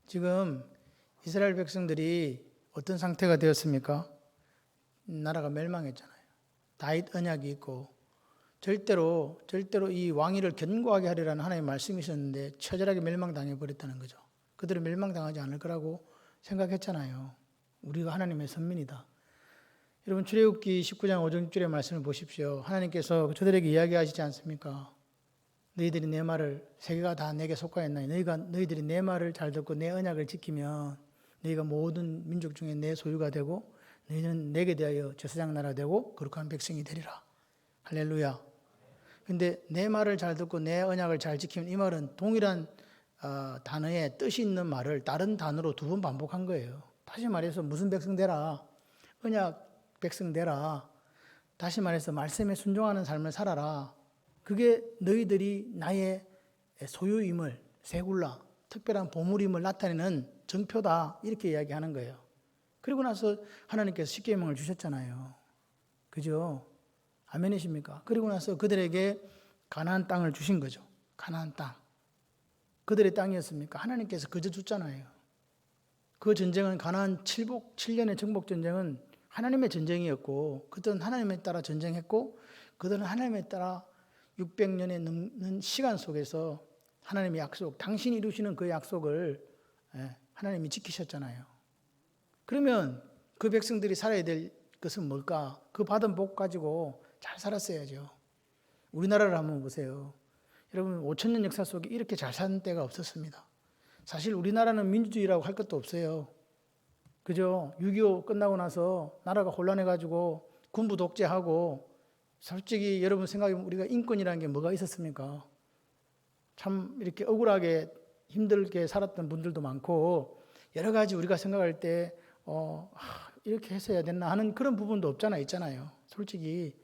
지금 이스라엘 백성들이 어떤 상태가 되었습니까? 나라가 멸망했잖아요. 다윗 언약이 있고 절대로 이 왕위를 견고하게 하리라는 하나님의 말씀이 있었는데 처절하게 멸망당해 버렸다는 거죠. 그들은 멸망당하지 않을 거라고 생각했잖아요. 우리가 하나님의 선민이다. 여러분 출애굽기 19장 5절의 말씀을 보십시오. 하나님께서 저들에게 이야기하시지 않습니까? 너희들이 내 말을 세계가 다 내게 속하였나니 너희들이 내 말을 잘 듣고 내 언약을 지키면 너희가 모든 민족 중에 내 소유가 되고 너희는 내게 대하여 제사장 나라 되고 거룩한 백성이 되리라. 할렐루야. 근데 내 말을 잘 듣고 내 언약을 잘 지키면 이 말은 동일한 단어에 뜻이 있는 말을 다른 단어로 두 번 반복한 거예요. 다시 말해서 무슨 백성 되라. 언약 백성 되라. 다시 말해서 말씀에 순종하는 삶을 살아라. 그게 너희들이 나의 소유임을, 세굴라, 특별한 보물임을 나타내는 정표다. 이렇게 이야기하는 거예요. 그리고 나서 하나님께서 십계명을 주셨잖아요. 그죠? 아멘이십니까? 그리고 나서 그들에게 가나안 땅을 주신 거죠. 가나안 땅. 그들의 땅이었습니까? 하나님께서 그저 줬잖아요. 그 전쟁은 가나안 7년의 정복 전쟁은 하나님의 전쟁이었고 그들은 하나님에 따라 전쟁했고 그들은 하나님에 따라 600년에 넘는 시간 속에서 하나님의 약속, 당신이 이루시는 그 약속을 하나님이 지키셨잖아요. 그러면 그 백성들이 살아야 될 것은 뭘까? 그 받은 복 가지고 잘 살았어야죠. 우리나라를 한번 보세요. 여러분 5천년 역사 속에 이렇게 잘 사는 때가 없었습니다. 사실 우리나라는 민주주의라고 할 것도 없어요. 그죠? 6.25 끝나고 나서 나라가 혼란해가지고 군부 독재하고 솔직히 여러분 생각해보면 우리가 인권이라는 게 뭐가 있었습니까? 참 이렇게 억울하게 힘들게 살았던 분들도 많고 여러 가지 우리가 생각할 때 이렇게 했어야 됐나 하는 그런 부분도 있잖아요. 솔직히.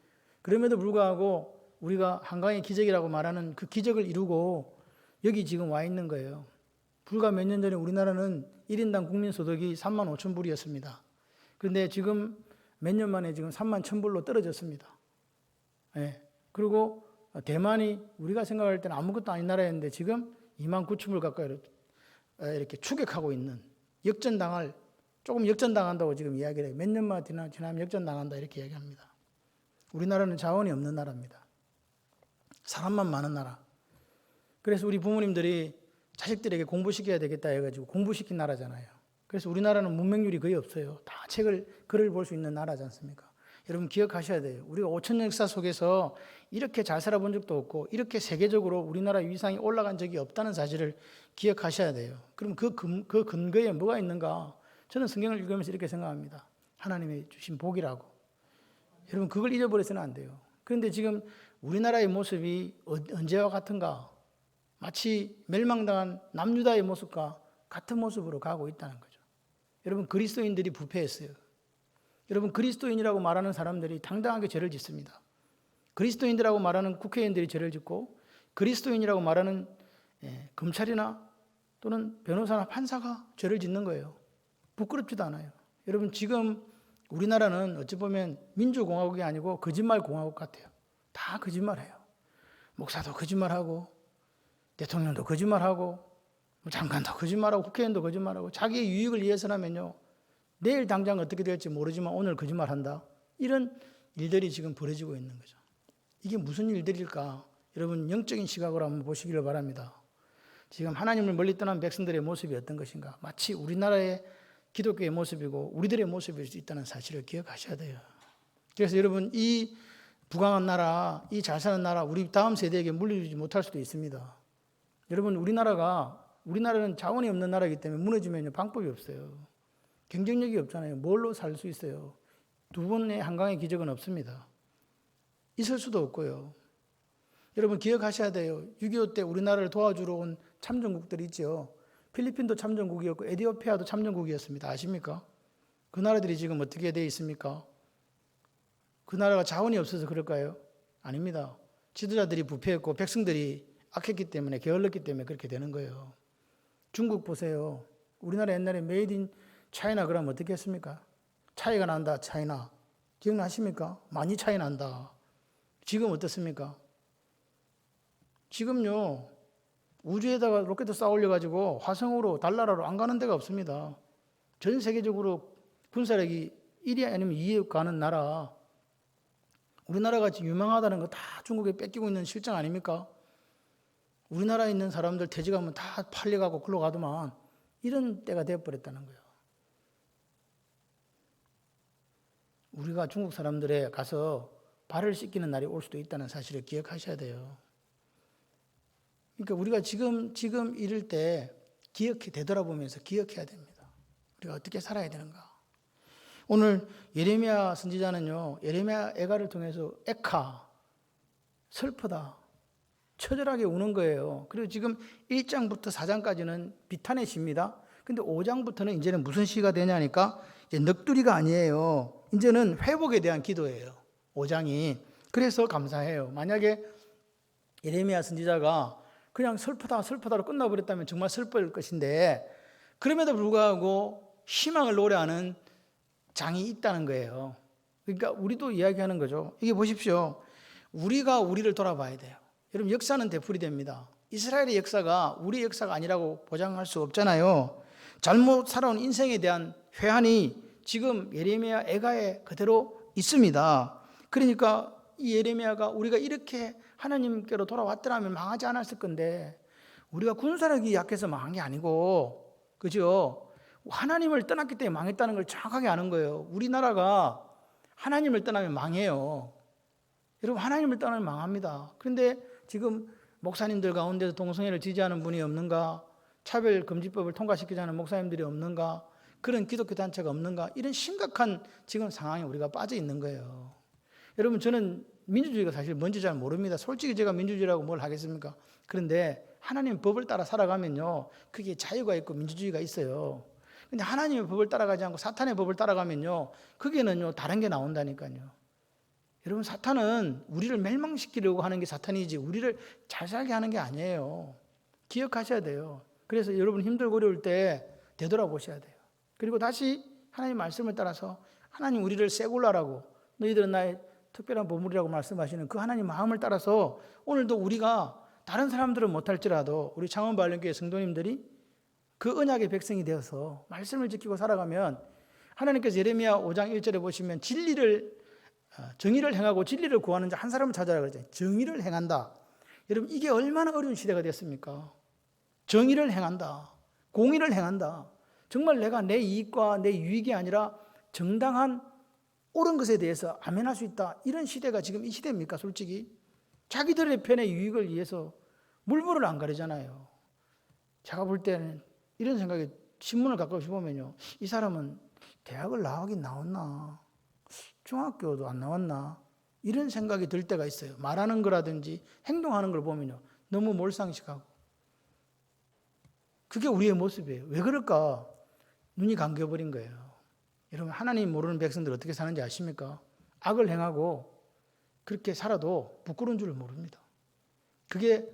그럼에도 불구하고 우리가 한강의 기적이라고 말하는 그 기적을 이루고 여기 지금 와 있는 거예요. 불과 몇 년 전에 우리나라는 1인당 국민소득이 3만 5천 불이었습니다. 그런데 지금 몇 년 만에 지금 3만 1천 불로 떨어졌습니다. 예. 그리고 대만이 우리가 생각할 때는 아무것도 아닌 나라였는데 지금 2만 9천 불 가까이 이렇게 추격하고 있는 조금 역전당한다고 지금 이야기를 해요. 몇 년만 지나면 역전당한다 이렇게 이야기합니다. 우리나라는 자원이 없는 나라입니다. 사람만 많은 나라. 그래서 우리 부모님들이 자식들에게 공부시켜야 되겠다 해가지고 공부시킨 나라잖아요. 그래서 우리나라는 문맹률이 거의 없어요. 다 글을 볼 수 있는 나라지 않습니까? 여러분 기억하셔야 돼요. 우리가 5천년 역사 속에서 이렇게 잘 살아본 적도 없고 이렇게 세계적으로 우리나라 위상이 올라간 적이 없다는 사실을 기억하셔야 돼요. 그럼 그 근거에 뭐가 있는가? 저는 성경을 읽으면서 이렇게 생각합니다. 하나님의 주신 복이라고. 여러분 그걸 잊어버려서는 안 돼요. 그런데 지금 우리나라의 모습이 언제와 같은가? 마치 멸망당한 남유다의 모습과 같은 모습으로 가고 있다는 거죠. 여러분 그리스도인들이 부패했어요. 여러분 그리스도인이라고 말하는 사람들이 당당하게 죄를 짓습니다. 그리스도인이라고 말하는 국회의원들이 죄를 짓고 그리스도인이라고 말하는 검찰이나 또는 변호사나 판사가 죄를 짓는 거예요. 부끄럽지도 않아요. 여러분 지금 우리나라는 어찌 보면 민주공화국이 아니고 거짓말공화국 같아요. 다 거짓말해요. 목사도 거짓말하고 대통령도 거짓말하고 장관도 거짓말하고 국회의원도 거짓말하고 자기의 유익을 위해서라면요. 내일 당장 어떻게 될지 모르지만 오늘 거짓말한다. 이런 일들이 지금 벌어지고 있는 거죠. 이게 무슨 일들일까? 여러분 영적인 시각으로 한번 보시기를 바랍니다. 지금 하나님을 멀리 떠난 백성들의 모습이 어떤 것인가? 마치 우리나라의 기독교의 모습이고 우리들의 모습일 수 있다는 사실을 기억하셔야 돼요. 그래서 여러분 이 부강한 나라, 이 잘 사는 나라 우리 다음 세대에게 물려주지 못할 수도 있습니다. 여러분 우리나라는 자원이 없는 나라이기 때문에 무너지면 방법이 없어요. 경쟁력이 없잖아요. 뭘로 살 수 있어요? 두 번의 한강의 기적은 없습니다. 있을 수도 없고요. 여러분 기억하셔야 돼요. 6.25 때 우리나라를 도와주러 온 참전국들이 있죠. 필리핀도 참전국이었고 에티오피아도 참전국이었습니다. 아십니까? 그 나라들이 지금 어떻게 되어 있습니까? 그 나라가 자원이 없어서 그럴까요? 아닙니다. 지도자들이 부패했고 백성들이 악했기 때문에 게을렀기 때문에 그렇게 되는 거예요. 중국 보세요. 우리나라 옛날에 메이드 인 차이나 그러면 어떻게 했습니까? 차이가 난다, 차이나. 기억나십니까? 많이 차이 난다. 지금 어떻습니까? 지금요, 우주에다가 로켓 쏴 올려가지고 화성으로 달나라로 안 가는 데가 없습니다. 전 세계적으로 군사력이 1위 아니면 2위 가는 나라, 우리나라가 유명하다는 거 다 중국에 뺏기고 있는 실정 아닙니까? 우리나라에 있는 사람들 퇴직하면 다 팔려가고 글로 가더만 이런 때가 되어버렸다는 거예요. 우리가 중국 사람들에 가서 발을 씻기는 날이 올 수도 있다는 사실을 기억하셔야 돼요. 그러니까 우리가 지금 이럴 때 되돌아보면서 기억해야 됩니다. 우리가 어떻게 살아야 되는가. 오늘 예레미야 선지자는요, 예레미야 애가를 통해서 에카, 슬프다, 처절하게 우는 거예요. 그리고 지금 1장부터 4장까지는 비탄의 시입니다. 근데 5장부터는 이제는 무슨 시가 되냐니까 이제 넋두리가 아니에요. 이제는 회복에 대한 기도예요. 5장이. 그래서 감사해요. 만약에 예레미야 선지자가 그냥 슬프다로 끝나버렸다면 정말 슬플 것인데, 그럼에도 불구하고 희망을 노래하는 장이 있다는 거예요. 그러니까 우리도 이야기하는 거죠. 이게 보십시오. 우리가 우리를 돌아봐야 돼요. 여러분, 역사는 되풀이됩니다. 이스라엘의 역사가 우리 역사가 아니라고 보장할 수 없잖아요. 잘못 살아온 인생에 대한 회한이 지금 예레미야 애가에 그대로 있습니다. 그러니까 이 예레미야가 우리가 이렇게 하나님께로 돌아왔더라면 망하지 않았을 건데, 우리가 군사력이 약해서 망한 게 아니고, 그죠? 하나님을 떠났기 때문에 망했다는 걸 정확하게 아는 거예요. 우리나라가 하나님을 떠나면 망해요. 여러분, 하나님을 떠나면 망합니다. 그런데 지금 목사님들 가운데서 동성애를 지지하는 분이 없는가? 차별금지법을 통과시키지 않은 목사님들이 없는가? 그런 기독교 단체가 없는가? 이런 심각한 지금 상황에 우리가 빠져 있는 거예요. 여러분, 저는 민주주의가 사실 뭔지 잘 모릅니다. 솔직히 제가 민주주의라고 뭘 하겠습니까? 그런데 하나님 법을 따라 살아가면요, 그게 자유가 있고 민주주의가 있어요. 근데 하나님의 법을 따라가지 않고 사탄의 법을 따라가면요, 그게는요 다른 게 나온다니까요. 여러분, 사탄은 우리를 멸망시키려고 하는 게 사탄이지 우리를 잘 살게 하는 게 아니에요. 기억하셔야 돼요. 그래서 여러분 힘들고 어려울 때 되돌아보셔야 돼요. 그리고 다시 하나님 말씀을 따라서, 하나님 우리를 세굴라라고, 너희들은 나의 특별한 보물이라고 말씀하시는 그 하나님 마음을 따라서 오늘도 우리가 다른 사람들은 못할지라도 우리 창원바울교회 성도님들이 그 언약의 백성이 되어서 말씀을 지키고 살아가면, 하나님께서 예레미야 5장 1절에 보시면 정의를 행하고 진리를 구하는 자 한 사람을 찾아라 그러잖아요. 정의를 행한다. 여러분, 이게 얼마나 어려운 시대가 됐습니까? 정의를 행한다. 공의를 행한다. 정말 내가 내 이익과 내 유익이 아니라 정당한 옳은 것에 대해서 아멘할 수 있다. 이런 시대가 지금 이 시대입니까? 솔직히 자기들의 편의 유익을 위해서 물불을 안 가리잖아요. 제가 볼 때는 이런 생각이, 신문을 가끔씩 보면요, 이 사람은 대학을 나오긴 나왔나, 중학교도 안 나왔나, 이런 생각이 들 때가 있어요. 말하는 거라든지 행동하는 걸 보면요, 너무 몰상식하고. 그게 우리의 모습이에요. 왜 그럴까? 눈이 감겨버린 거예요. 여러분, 하나님 모르는 백성들 어떻게 사는지 아십니까? 악을 행하고 그렇게 살아도 부끄러운 줄을 모릅니다. 그게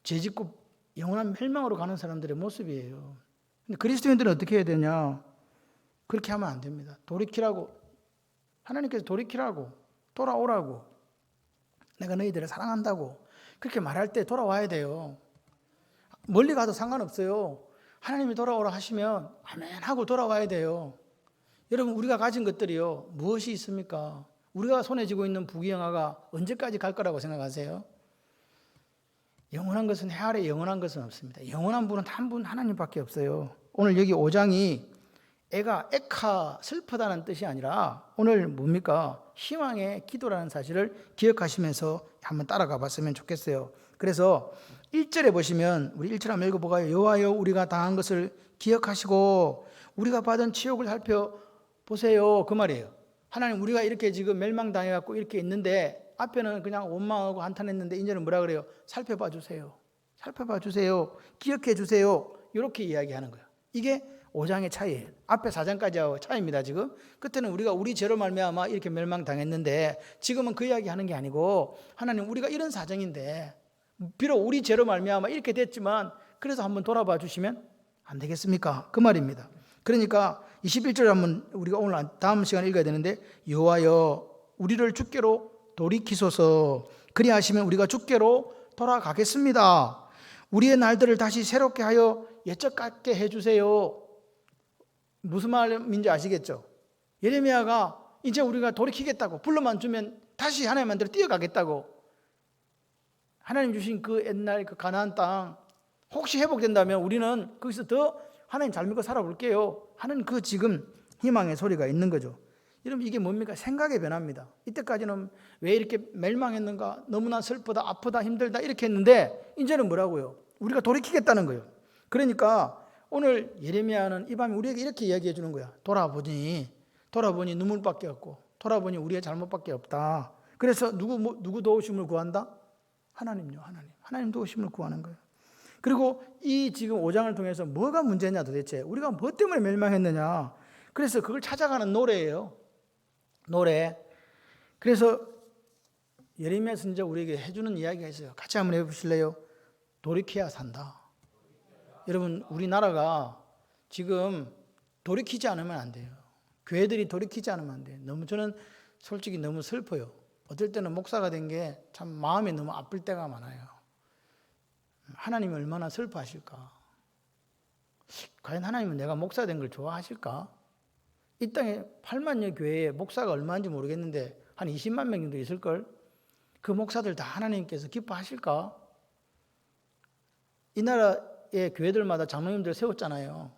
죄짓고 영원한 멸망으로 가는 사람들의 모습이에요. 근데 그리스도인들은 어떻게 해야 되냐? 그렇게 하면 안 됩니다. 돌이키라고, 하나님께서 돌이키라고, 돌아오라고, 내가 너희들을 사랑한다고 그렇게 말할 때 돌아와야 돼요. 멀리 가도 상관없어요. 하나님이 돌아오라 하시면 아멘 하고 돌아와야 돼요. 여러분, 우리가 가진 것들이요, 무엇이 있습니까? 우리가 손에 쥐고 있는 부귀영화가 언제까지 갈 거라고 생각하세요? 영원한 것은, 해 아래 영원한 것은 없습니다. 영원한 분은 한 분, 하나님밖에 없어요. 오늘 여기 5장이 에카, 슬프다는 뜻이 아니라 오늘 뭡니까? 희망의 기도라는 사실을 기억하시면서 한번 따라가 봤으면 좋겠어요. 그래서 1절에 보시면, 우리 1절 한번 읽어보가요. 여호와여, 우리가 당한 것을 기억하시고 우리가 받은 치욕을 살펴보세요. 그 말이에요. 하나님, 우리가 이렇게 지금 멸망당해갖고 이렇게 있는데, 앞에는 그냥 원망하고 한탄했는데 이제는 뭐라 그래요? 살펴봐 주세요. 살펴봐 주세요. 기억해 주세요. 이렇게 이야기하는 거예요. 이게 5장의 차이예요. 앞에 4장까지하고 차이입니다. 지금 그때는 우리가 우리 죄로 말미암아 이렇게 멸망당했는데, 지금은 그 이야기 하는 게 아니고, 하나님, 우리가 이런 사정인데 비록 우리 죄로 말미암아 이렇게 됐지만 그래서 한번 돌아봐 주시면 안 되겠습니까? 그 말입니다. 그러니까 21절 한번 우리가 오늘 다음 시간에 읽어야 되는데, 여호와여, 우리를 주께로 돌이키소서. 그리하시면 우리가 주께로 돌아가겠습니다. 우리의 날들을 다시 새롭게 하여 옛적 같게 해주세요. 무슨 말인지 아시겠죠? 예레미야가 이제 우리가 돌이키겠다고 불러만 주면 다시 하나님 만대로 뛰어가겠다고, 하나님 주신 그 옛날 그 가나안 땅 혹시 회복된다면 우리는 거기서 더 하나님 잘 믿고 살아볼게요 하는 그 지금 희망의 소리가 있는 거죠. 여러분, 이게 뭡니까? 생각의 변화입니다. 이때까지는 왜 이렇게 멸망했는가, 너무나 슬프다, 아프다, 힘들다 이렇게 했는데 이제는 뭐라고요? 우리가 돌이키겠다는 거예요. 그러니까 오늘 예레미야는 이 밤에 우리에게 이렇게 이야기해 주는 거야. 돌아보니 눈물밖에 없고, 돌아보니 우리의 잘못밖에 없다. 그래서 누구 도우심을 구한다? 하나님요. 하나님 도우심을 구하는 거예요. 그리고 이 지금 5장을 통해서 뭐가 문제냐, 도대체 우리가 뭐 때문에 멸망했느냐, 그래서 그걸 찾아가는 노래예요. 노래. 그래서 예레미야 선지자 우리에게 해주는 이야기가 있어요. 같이 한번 해보실래요? 돌이켜야 산다. 여러분, 우리나라가 지금 돌이키지 않으면 안 돼요. 교회들이 돌이키지 않으면 안 돼요. 저는 솔직히 너무 슬퍼요. 어떨 때는 목사가 된 게 참 마음이 너무 아플 때가 많아요. 하나님이 얼마나 슬퍼하실까? 과연 하나님은 내가 목사 된 걸 좋아하실까? 이 땅에 8만여 교회에 목사가 얼마인지 모르겠는데 한 20만 명 정도 있을걸? 그 목사들 다 하나님께서 기뻐하실까? 이 나라의 교회들마다 장로님들 세웠잖아요.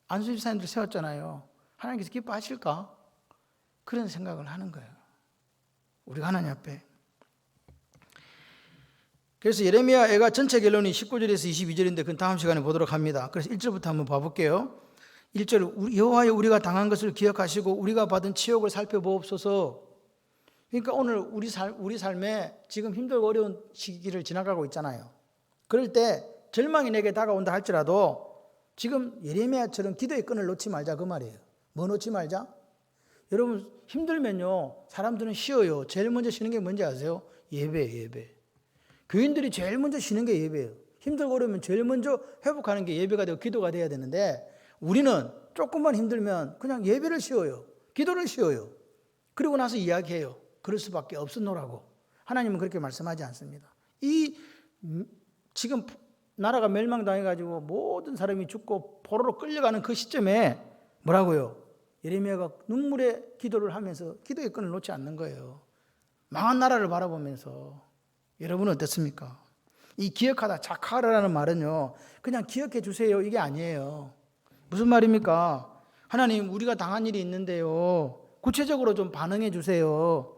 안수집사님들 세웠잖아요. 하나님께서 기뻐하실까? 그런 생각을 하는 거예요. 우리가 하나님 앞에. 그래서 예레미야가 전체 결론이 19절에서 22절인데 그건 다음 시간에 보도록 합니다. 그래서 1절부터 한번 봐볼게요. 1절, 여호와여 우리가 당한 것을 기억하시고 우리가 받은 치욕을 살펴보옵소서. 그러니까 오늘 우리 삶에 지금 힘들고 어려운 시기를 지나가고 있잖아요. 그럴 때 절망이 내게 다가온다 할지라도 지금 예레미야처럼 기도의 끈을 놓지 말자, 그 말이에요. 뭐 놓지 말자? 여러분, 힘들면요 사람들은 쉬어요. 제일 먼저 쉬는 게 뭔지 아세요? 예배. 교인들이 제일 먼저 쉬는 게 예배예요. 힘들고 어려우면 제일 먼저 회복하는 게 예배가 되고 기도가 돼야 되는데 우리는 조금만 힘들면 그냥 예배를 쉬어요. 기도를 쉬어요. 그리고 나서 이야기해요. 그럴 수밖에 없었노라고. 하나님은 그렇게 말씀하지 않습니다. 지금 나라가 멸망당해가지고 모든 사람이 죽고 포로로 끌려가는 그 시점에 뭐라고요? 예레미야가 눈물의 기도를 하면서 기도의 끈을 놓지 않는 거예요. 망한 나라를 바라보면서. 여러분은 어떻습니까? 이 기억하다 자카라는 말은요 그냥 기억해 주세요 이게 아니에요. 무슨 말입니까? 하나님, 우리가 당한 일이 있는데요 구체적으로 좀 반응해 주세요.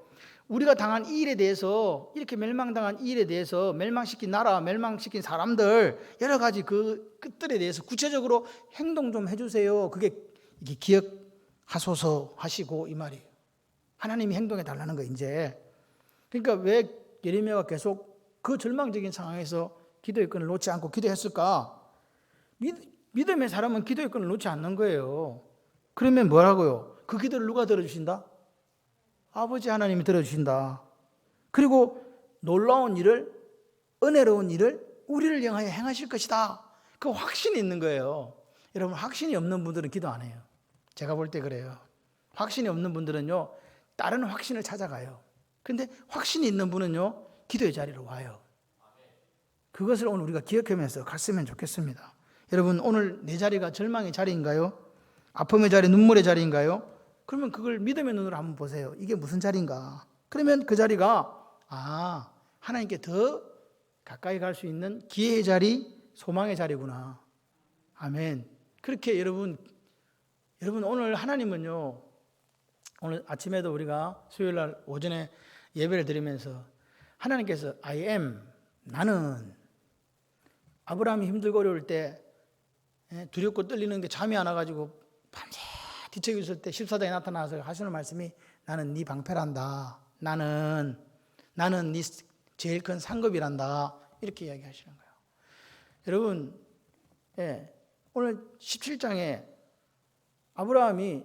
우리가 당한 이 일에 대해서, 이렇게 멸망당한 이 일에 대해서, 멸망시킨 나라, 멸망시킨 사람들, 여러 가지 그 끝들에 대해서 구체적으로 행동 좀 해주세요. 그게 기억하소서 하시고 이 말이에요. 하나님이 행동해 달라는 거예요. 이제 그러니까 왜 예레미야가 계속 그 절망적인 상황에서 기도의 끈을 놓지 않고 기도했을까? 믿음의 사람은 기도의 끈을 놓지 않는 거예요. 그러면 뭐라고요? 그 기도를 누가 들어주신다? 아버지 하나님이 들어주신다. 그리고 놀라운 일을, 은혜로운 일을 우리를 향하여 행하실 것이다. 그 확신이 있는 거예요. 여러분, 확신이 없는 분들은 기도 안 해요. 제가 볼 때 그래요. 확신이 없는 분들은요 다른 확신을 찾아가요. 근데 확신이 있는 분은요 기도의 자리로 와요. 그것을 오늘 우리가 기억하면서 갔으면 좋겠습니다. 여러분, 오늘 내 자리가 절망의 자리인가요? 아픔의 자리, 눈물의 자리인가요? 그러면 그걸 믿음의 눈으로 한번 보세요. 이게 무슨 자리인가? 그러면 그 자리가 하나님께 더 가까이 갈 수 있는 기회의 자리, 소망의 자리구나. 아멘. 그렇게 여러분 오늘 하나님은요, 오늘 아침에도 우리가 수요일날 오전에 예배를 드리면서 하나님께서 I am, 나는, 아브라함이 힘들고 어려울 때 두렵고 떨리는 게 잠이 안 와가지고 밤새 뒤척여 있을 때 14장에 나타나서 하시는 말씀이 나는 네 방패란다. 나는 네 제일 큰 상급이란다. 이렇게 이야기하시는 거예요. 여러분, 오늘 17장에 아브라함이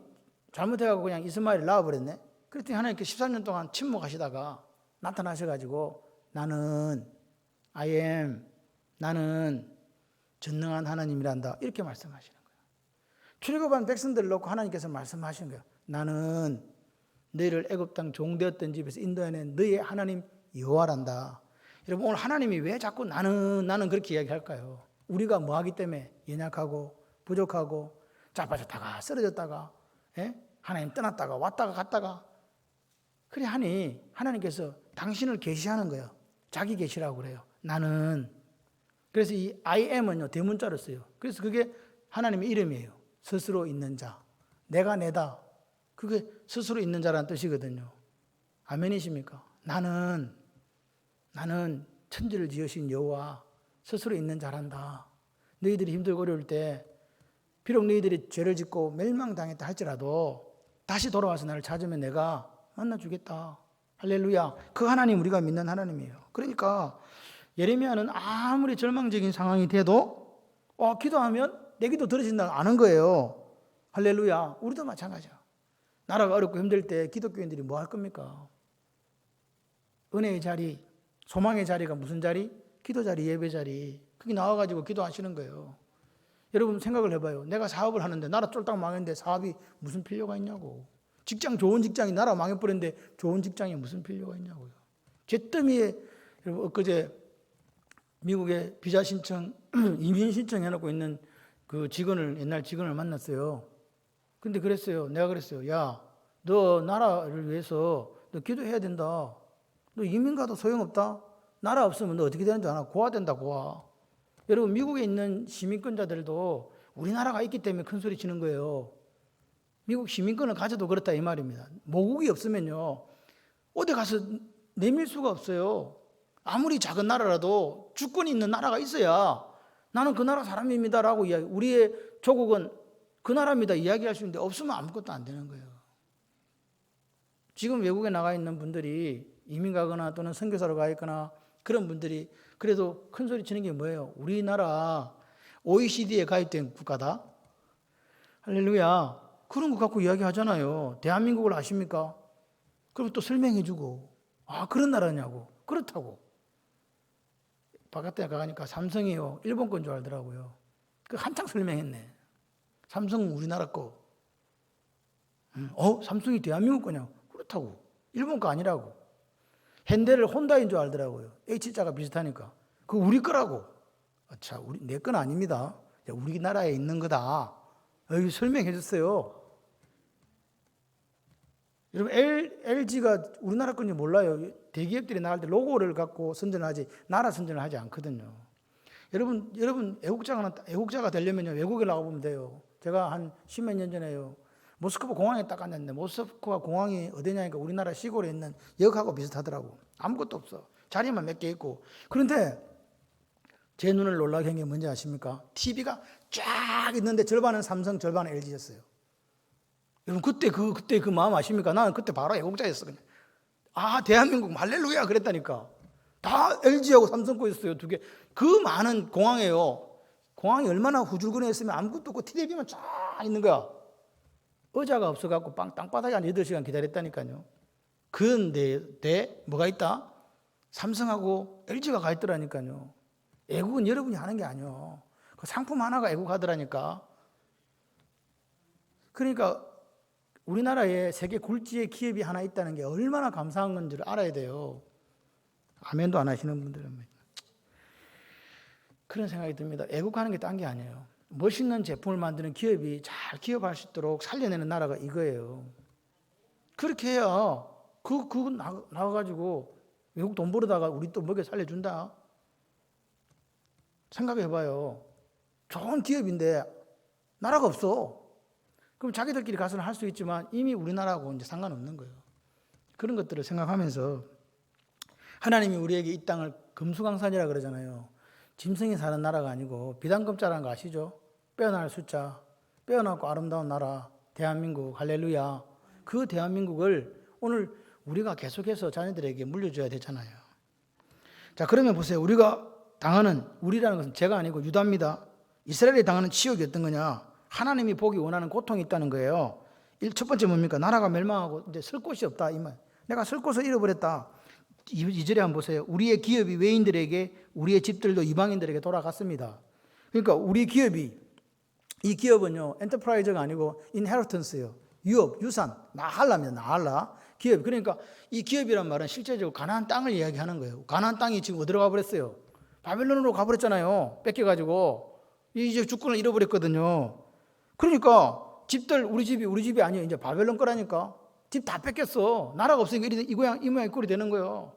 잘못해가지고 그냥 이스마엘을 낳아버렸네. 그랬더니 하나님께 13년 동안 침묵하시다가 나타나셔가지고 나는 I am, 나는 전능한 하나님이란다. 이렇게 말씀하시는 거예요. 출애굽한 백성들을 놓고 하나님께서 말씀하시는 거예요. 나는 너희를 애굽 땅 종되었던 집에서 인도해낸 너희의 하나님 여호와란다. 여러분 오늘 하나님이 왜 자꾸 나는 그렇게 이야기할까요? 우리가 뭐 하기 때문에 연약하고 부족하고 자빠졌다가 쓰러졌다가 하나님 떠났다가 왔다가 갔다가 그래 하니 하나님께서 당신을 계시하는 거예요. 자기 계시라고 그래요. 나는. 그래서 이 I am은요 대문자로 써요. 그래서 그게 하나님의 이름이에요. 스스로 있는 자. 내가 내다. 그게 스스로 있는 자라는 뜻이거든요. 아멘이십니까? 나는 천지를 지으신 여호와 스스로 있는 자란다. 너희들이 힘들고 어려울 때 비록 너희들이 죄를 짓고 멸망당했다 할지라도 다시 돌아와서 나를 찾으면 내가 만나주겠다. 할렐루야. 그 하나님 우리가 믿는 하나님이에요. 그러니까 예레미야는 아무리 절망적인 상황이 돼도 기도하면 내 기도 들어진다는 아는 거예요. 할렐루야. 우리도 마찬가지야. 나라가 어렵고 힘들 때 기독교인들이 뭐 할 겁니까? 은혜의 자리, 소망의 자리가 무슨 자리? 기도 자리, 예배 자리. 거기 나와가지고 기도하시는 거예요. 여러분 생각을 해봐요. 내가 사업을 하는데 나라 쫄딱 망했는데 사업이 무슨 필요가 있냐고. 직장 좋은 직장이 나라 망해버렸는데 좋은 직장이 무슨 필요가 있냐고요. 잿더미에 여러분 엊그제 미국에 비자 신청, 이민 신청 해놓고 있는 그 옛날 직원을 만났어요. 근데 내가 그랬어요. 야, 너 나라를 위해서 너 기도해야 된다. 너 이민 가도 소용없다. 나라 없으면 너 어떻게 되는 줄 아나? 고아된다, 고아. 여러분 미국에 있는 시민권자들도 우리나라가 있기 때문에 큰 소리 치는 거예요. 미국 시민권을 가져도 그렇다 이 말입니다. 모국이 없으면요 어디 가서 내밀 수가 없어요. 아무리 작은 나라라도 주권이 있는 나라가 있어야 나는 그 나라 사람입니다라고 우리의 조국은 그 나라입니다 이야기할 수 있는데 없으면 아무것도 안 되는 거예요. 지금 외국에 나가 있는 분들이 이민 가거나 또는 선교사로 가 있거나 그런 분들이 그래도 큰 소리 치는 게 뭐예요? 우리나라 OECD에 가입된 국가다. 할렐루야. 그런 거 갖고 이야기하잖아요. 대한민국을 아십니까? 그럼 또 설명해 주고 그런 나라냐고. 그렇다고. 바깥에 가니까 삼성이요 일본 건 줄 알더라고요. 그 한창 설명했네. 삼성은 우리나라 거. 삼성이 대한민국 거냐고. 그렇다고. 일본 거 아니라고. 현대를 혼다인 줄 알더라고요. H자가 비슷하니까. 그거 우리 거라고. 내 건 아닙니다. 우리나라에 있는 거다. 여기 설명해 줬어요. 여러분 LG가 우리나라 건지 몰라요. 대기업들이 나갈 때 로고를 갖고 선전을 하지 나라 선전을 하지 않거든요. 여러분 애국자가 되려면요 외국에 나가보면 돼요. 제가 한 10몇 년 전에요. 모스크바 공항에 딱 갔는데 모스크바 공항이 어디냐니까 우리나라 시골에 있는 역하고 비슷하더라고. 아무것도 없어. 자리만 몇 개 있고. 그런데 제 눈을 놀라게 한 게 뭔지 아십니까? TV가 쫙 있는데 절반은 삼성, 절반은 LG였어요. 여러분 그때 그 마음 아십니까? 나는 그때 바로 애국자였어. 그냥. 대한민국 할렐루야 그랬다니까. 다 LG하고 삼성 거였어요. 두 개. 그 많은 공항에요. 공항이 얼마나 후줄근했으면 아무것도 없고 TV만 쫙 있는 거야. 의자가 없어갖고 땅바닥에 한 8시간 기다렸다니까요. 그런데 뭐가 있다? 삼성하고 LG가 가 있더라니까요. 애국은 여러분이 하는 게 아니요. 그 상품 하나가 애국하더라니까. 그러니까 우리나라에 세계 굴지의 기업이 하나 있다는 게 얼마나 감사한 건지를 알아야 돼요. 아멘도 안 하시는 분들은. 그런 생각이 듭니다. 애국하는 게 딴 게 아니에요. 멋있는 제품을 만드는 기업이 잘 기업할 수 있도록 살려내는 나라가 이거예요. 그렇게 해야 그거 나와가지고 외국 돈 벌어다가 우리 또 먹여 살려준다. 생각해봐요. 좋은 기업인데 나라가 없어. 그럼 자기들끼리 가서는 할 수 있지만 이미 우리나라하고 이제 상관없는 거예요. 그런 것들을 생각하면서 하나님이 우리에게 이 땅을 금수강산이라 그러잖아요. 짐승이 사는 나라가 아니고 비단금자라는 거 아시죠? 빼어날 숫자, 빼어나고 아름다운 나라, 대한민국, 할렐루야. 그 대한민국을 오늘 우리가 계속해서 자녀들에게 물려줘야 되잖아요. 자, 그러면 보세요. 우리라는 것은 제가 아니고 유다입니다. 이스라엘이 당하는 치욕이 어떤 거냐? 하나님이 보기 원하는 고통이 있다는 거예요. 첫 번째 뭡니까? 나라가 멸망하고 이제 설 곳이 없다. 이 말. 내가 설 곳을 잃어버렸다. 2절에 한번 보세요. 우리의 기업이 외인들에게, 우리의 집들도 이방인들에게 돌아갔습니다. 그러니까 우리 기업이, 이 기업은요 엔터프라이즈가 아니고 인헤리턴스예요. 유업, 유산, 나할라입니다. 나할라. 기업. 그러니까 이 기업이란 말은 실제적으로 가나안 땅을 이야기하는 거예요. 가나안 땅이 지금 어디로 가버렸어요? 바벨론으로 가버렸잖아요. 뺏겨가지고 이제 주권을 잃어버렸거든요. 그러니까 집들 우리 집이 아니에요. 이제 바벨론 거라니까. 집 다 뺏겼어. 나라가 없으니까 이 모양 이 꼴이 되는 거예요.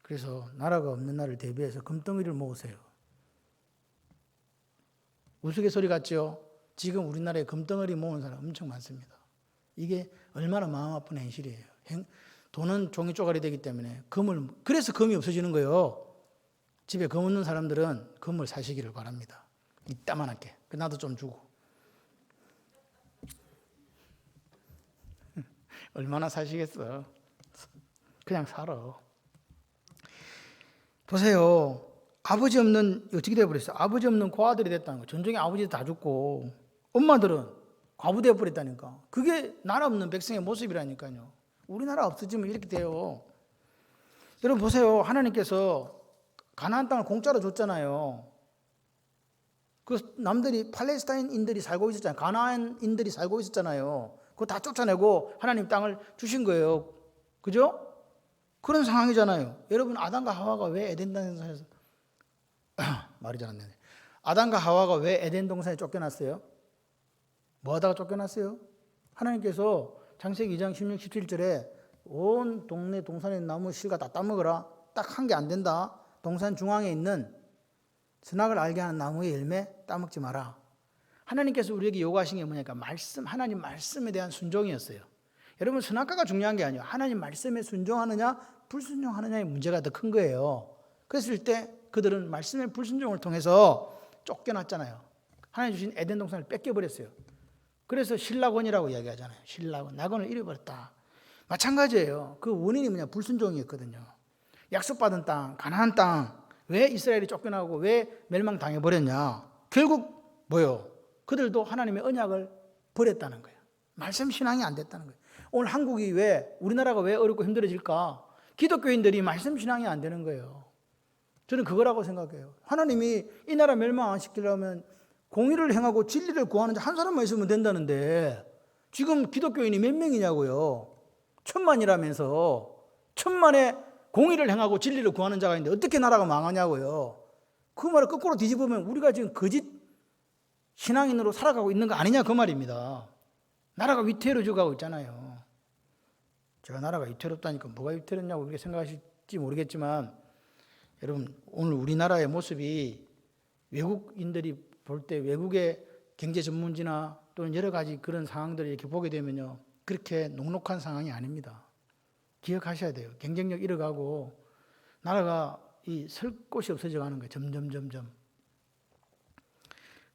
그래서 나라가 없는 날을 대비해서 금덩이를 모으세요. 우스갯소리 같죠? 지금 우리나라에 금덩어리 모으는 사람 엄청 많습니다. 이게 얼마나 마음 아픈 현실이에요. 돈은 종이 쪼가리 되기 때문에 그래서 금이 없어지는 거예요. 집에 금 없는 사람들은 금을 사시기를 바랍니다. 이따만하게. 나도 좀 주고. 얼마나 사시겠어. 그냥 살아. 보세요. 아버지 없는, 어떻게 되어버렸어요? 아버지 없는 고아들이 됐다는 거예요. 전쟁에 아버지 다 죽고, 엄마들은 과부 되어버렸다니까. 그게 나라 없는 백성의 모습이라니까요. 우리나라 없어지면 이렇게 돼요. 여러분 보세요. 하나님께서 가나안 땅을 공짜로 줬잖아요. 그 남들이 팔레스타인인들이 살고 있었잖아요. 가나안인들이 살고 있었잖아요. 그거 다 쫓아내고 하나님 땅을 주신 거예요. 그죠? 그런 상황이잖아요. 여러분 아담과 하와가 왜 에덴 동산에서 말이 잘 안 되네. 아담과 하와가 왜 에덴 동산에 쫓겨났어요? 뭐 하다가 쫓겨났어요? 하나님께서 창세기 2장 16, 17절에 온 동네 동산에 나무 실과 다 따먹어라. 딱 한 개 안 된다. 동산 중앙에 있는 선악을 알게 하는 나무의 열매 따먹지 마라. 하나님께서 우리에게 요구하신 게 뭐냐니까 하나님 말씀에 대한 순종이었어요. 여러분 선악과가 중요한 게 아니에요. 하나님 말씀에 순종하느냐 불순종하느냐의 문제가 더 큰 거예요. 그랬을 때 그들은 말씀의 불순종을 통해서 쫓겨났잖아요. 하나님 주신 에덴 동산을 뺏겨버렸어요. 그래서 신라곤이라고 이야기하잖아요. 신라곤, 낙원을 잃어버렸다. 마찬가지예요. 그 원인이 뭐냐? 불순종이었거든요. 약속받은 땅, 가나안 땅, 왜 이스라엘이 쫓겨나고 왜 멸망당해버렸냐? 결국 뭐요? 그들도 하나님의 언약을 버렸다는 거예요. 말씀 신앙이 안 됐다는 거예요. 오늘 한국이 우리나라가 왜 어렵고 힘들어질까? 기독교인들이 말씀 신앙이 안 되는 거예요. 저는 그거라고 생각해요. 하나님이 이 나라 멸망 안 시키려면 공의를 행하고 진리를 구하는 자 한 사람만 있으면 된다는데 지금 기독교인이 몇 명이냐고요. 1000만이라면서 1000만의 공의를 행하고 진리를 구하는 자가 있는데 어떻게 나라가 망하냐고요. 그 말을 거꾸로 뒤집으면 우리가 지금 거짓 신앙인으로 살아가고 있는 거 아니냐 그 말입니다. 나라가 위태로져 가고 있잖아요. 제가 나라가 위태롭다니까 뭐가 위태롭냐고 이렇게 생각하실지 모르겠지만 여러분 오늘 우리나라의 모습이 외국인들이 볼 때 외국의 경제 전문지나 또는 여러 가지 그런 상황들을 이렇게 보게 되면요. 그렇게 녹록한 상황이 아닙니다. 기억하셔야 돼요. 경쟁력 잃어가고 나라가 설 곳이 없어져 가는 거예요. 점점.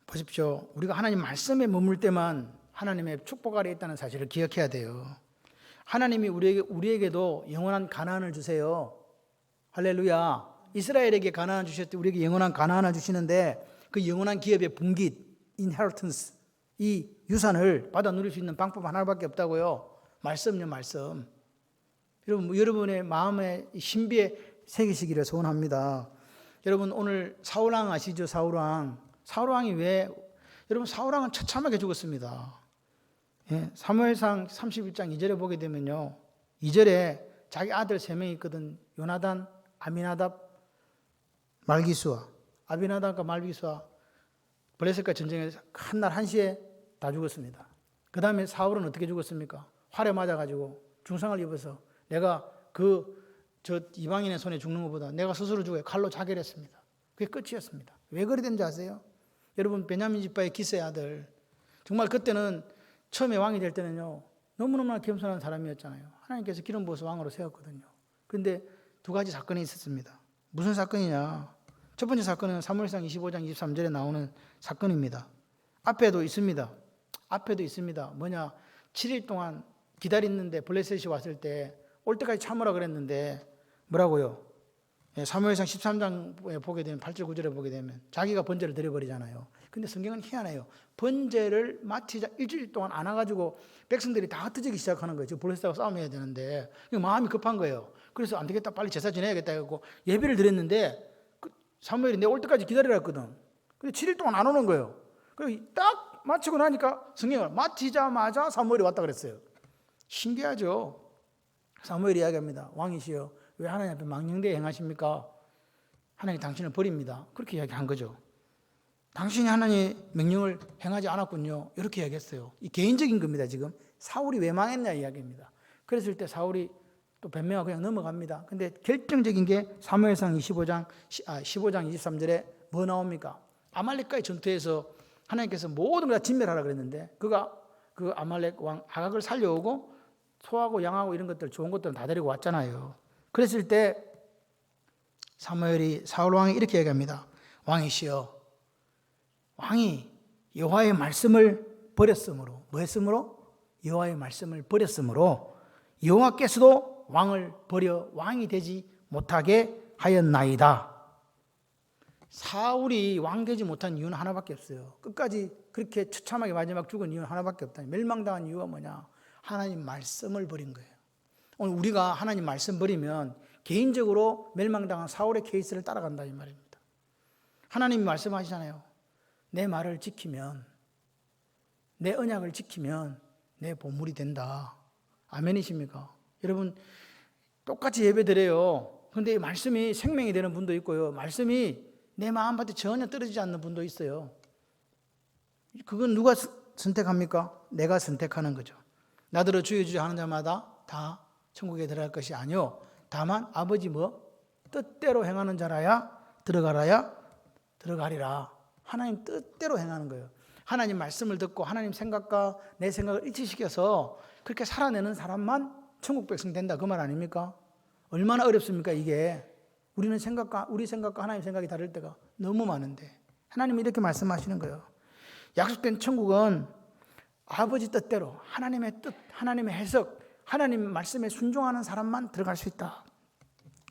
보십시오. 우리가 하나님 말씀에 머물 때만 하나님의 축복 아래 있다는 사실을 기억해야 돼요. 하나님이 우리에게도 영원한 가나안을 주세요. 할렐루야. 이스라엘에게 가나안 주셨을 우리에게 영원한 가나안을 주시는데 그 영원한 기업의 분깃, inheritance, 이 유산을 받아 누릴 수 있는 방법 하나밖에 없다고요. 말씀요, 말씀. 여러분의 마음의 신비에 새기시기를 소원합니다. 여러분 오늘 사울왕 아시죠? 사울왕이 왜? 여러분 사울왕은 처참하게 죽었습니다. 사무엘상 31장 2절에 보게 되면요. 2절에 자기 아들 3명이 있거든. 요나단, 아미나답, 말기수아. 아비나답과 말기수아 블레셋과 전쟁에서 한날 1시에 다 죽었습니다. 그 다음에 사울은 어떻게 죽었습니까? 활에 맞아가지고 중상을 입어서 내가 저 이방인의 손에 죽는 것보다 내가 스스로 죽어야 칼로 자결했습니다. 그게 끝이었습니다. 왜 그리 된지 아세요? 여러분 베냐민 지파의 기스의 아들 정말 그때는 처음에 왕이 될 때는요 너무너무 겸손한 사람이었잖아요. 하나님께서 기름 부어서 왕으로 세웠거든요. 그런데 2가지 사건이 있었습니다. 무슨 사건이냐? 첫 번째 사건은 사무엘상 25장 23절에 나오는 사건입니다. 앞에도 있습니다. 뭐냐? 7일 동안 기다리는데 블레셋이 왔을 때 올 때까지 참으라 그랬는데 뭐라고요? 사무엘상 13장에 보게 되면 8절 9절에 보게 되면 자기가 번제를 드려버리잖아요. 근데 성경은 희한해요. 번제를 맡이자 일주일 동안 안 와가지고 백성들이 다 흩어지기 시작하는 거예요. 지금 블레셋하고 싸움해야 되는데 마음이 급한 거예요. 그래서 안 되겠다 빨리 제사 지내야겠다 해서 예배를 드렸는데 사무엘이 내 올 때까지 기다리라 했거든. 근데 7일 동안 안 오는 거예요. 그래서 딱 마치고 나니까 성경을 맡이자마자 사무엘이 왔다 그랬어요. 신기하죠. 사무엘이 이야기합니다. 왕이시여 왜 하나님 앞에 망령되이 행하십니까? 하나님이 당신을 버립니다. 그렇게 이야기한 거죠. 당신이 하나님의 명령을 행하지 않았군요. 이렇게 이야기했어요. 이 개인적인 겁니다. 지금 사울이 왜 망했냐 이야기입니다. 그랬을 때 사울이 또 변명하고 그냥 넘어갑니다. 근데 결정적인 게 사무엘상 15장 23절에 뭐 나옵니까? 아말렉과의 전투에서 하나님께서 모든 걸 다 진멸하라 그랬는데 그가 그 아말렉 왕 아각을 살려오고 소하고 양하고 이런 것들 좋은 것들은 다 데리고 왔잖아요. 그랬을 때 사무엘이 사울 왕이 이렇게 얘기합니다. 왕이시여 왕이 여호와의 말씀을 버렸으므로 뭐 했으므로? 여호와의 말씀을 버렸으므로 여호와께서도 왕을 버려 왕이 되지 못하게 하였나이다. 사울이 왕 되지 못한 이유는 하나밖에 없어요. 끝까지 그렇게 처참하게 마지막 죽은 이유는 하나밖에 없다. 멸망당한 이유가 뭐냐? 하나님 말씀을 버린 거예요. 오늘 우리가 하나님 말씀 버리면 개인적으로 멸망당한 사울의 케이스를 따라간다 이 말입니다. 하나님이 말씀하시잖아요. 내 말을 지키면, 내 언약을 지키면 내 보물이 된다. 아멘이십니까? 여러분 똑같이 예배 드려요. 그런데 이 말씀이 생명이 되는 분도 있고요. 말씀이 내 마음밭에 전혀 떨어지지 않는 분도 있어요. 그건 누가 선택합니까? 내가 선택하는 거죠. 나더러 주여 주여 하는 자마다 다 천국에 들어갈 것이 아니요 다만 아버지 뜻대로 행하는 자라야 들어가리라. 하나님 뜻대로 행하는 거예요. 하나님 말씀을 듣고 하나님 생각과 내 생각을 일치시켜서 그렇게 살아내는 사람만 천국 백성 된다 그 말 아닙니까? 얼마나 어렵습니까 이게. 우리 생각과 하나님 생각이 다를 때가 너무 많은데 하나님이 이렇게 말씀하시는 거예요. 약속된 천국은 아버지 뜻대로 하나님의 뜻, 하나님의 해석, 하나님 말씀에 순종하는 사람만 들어갈 수 있다.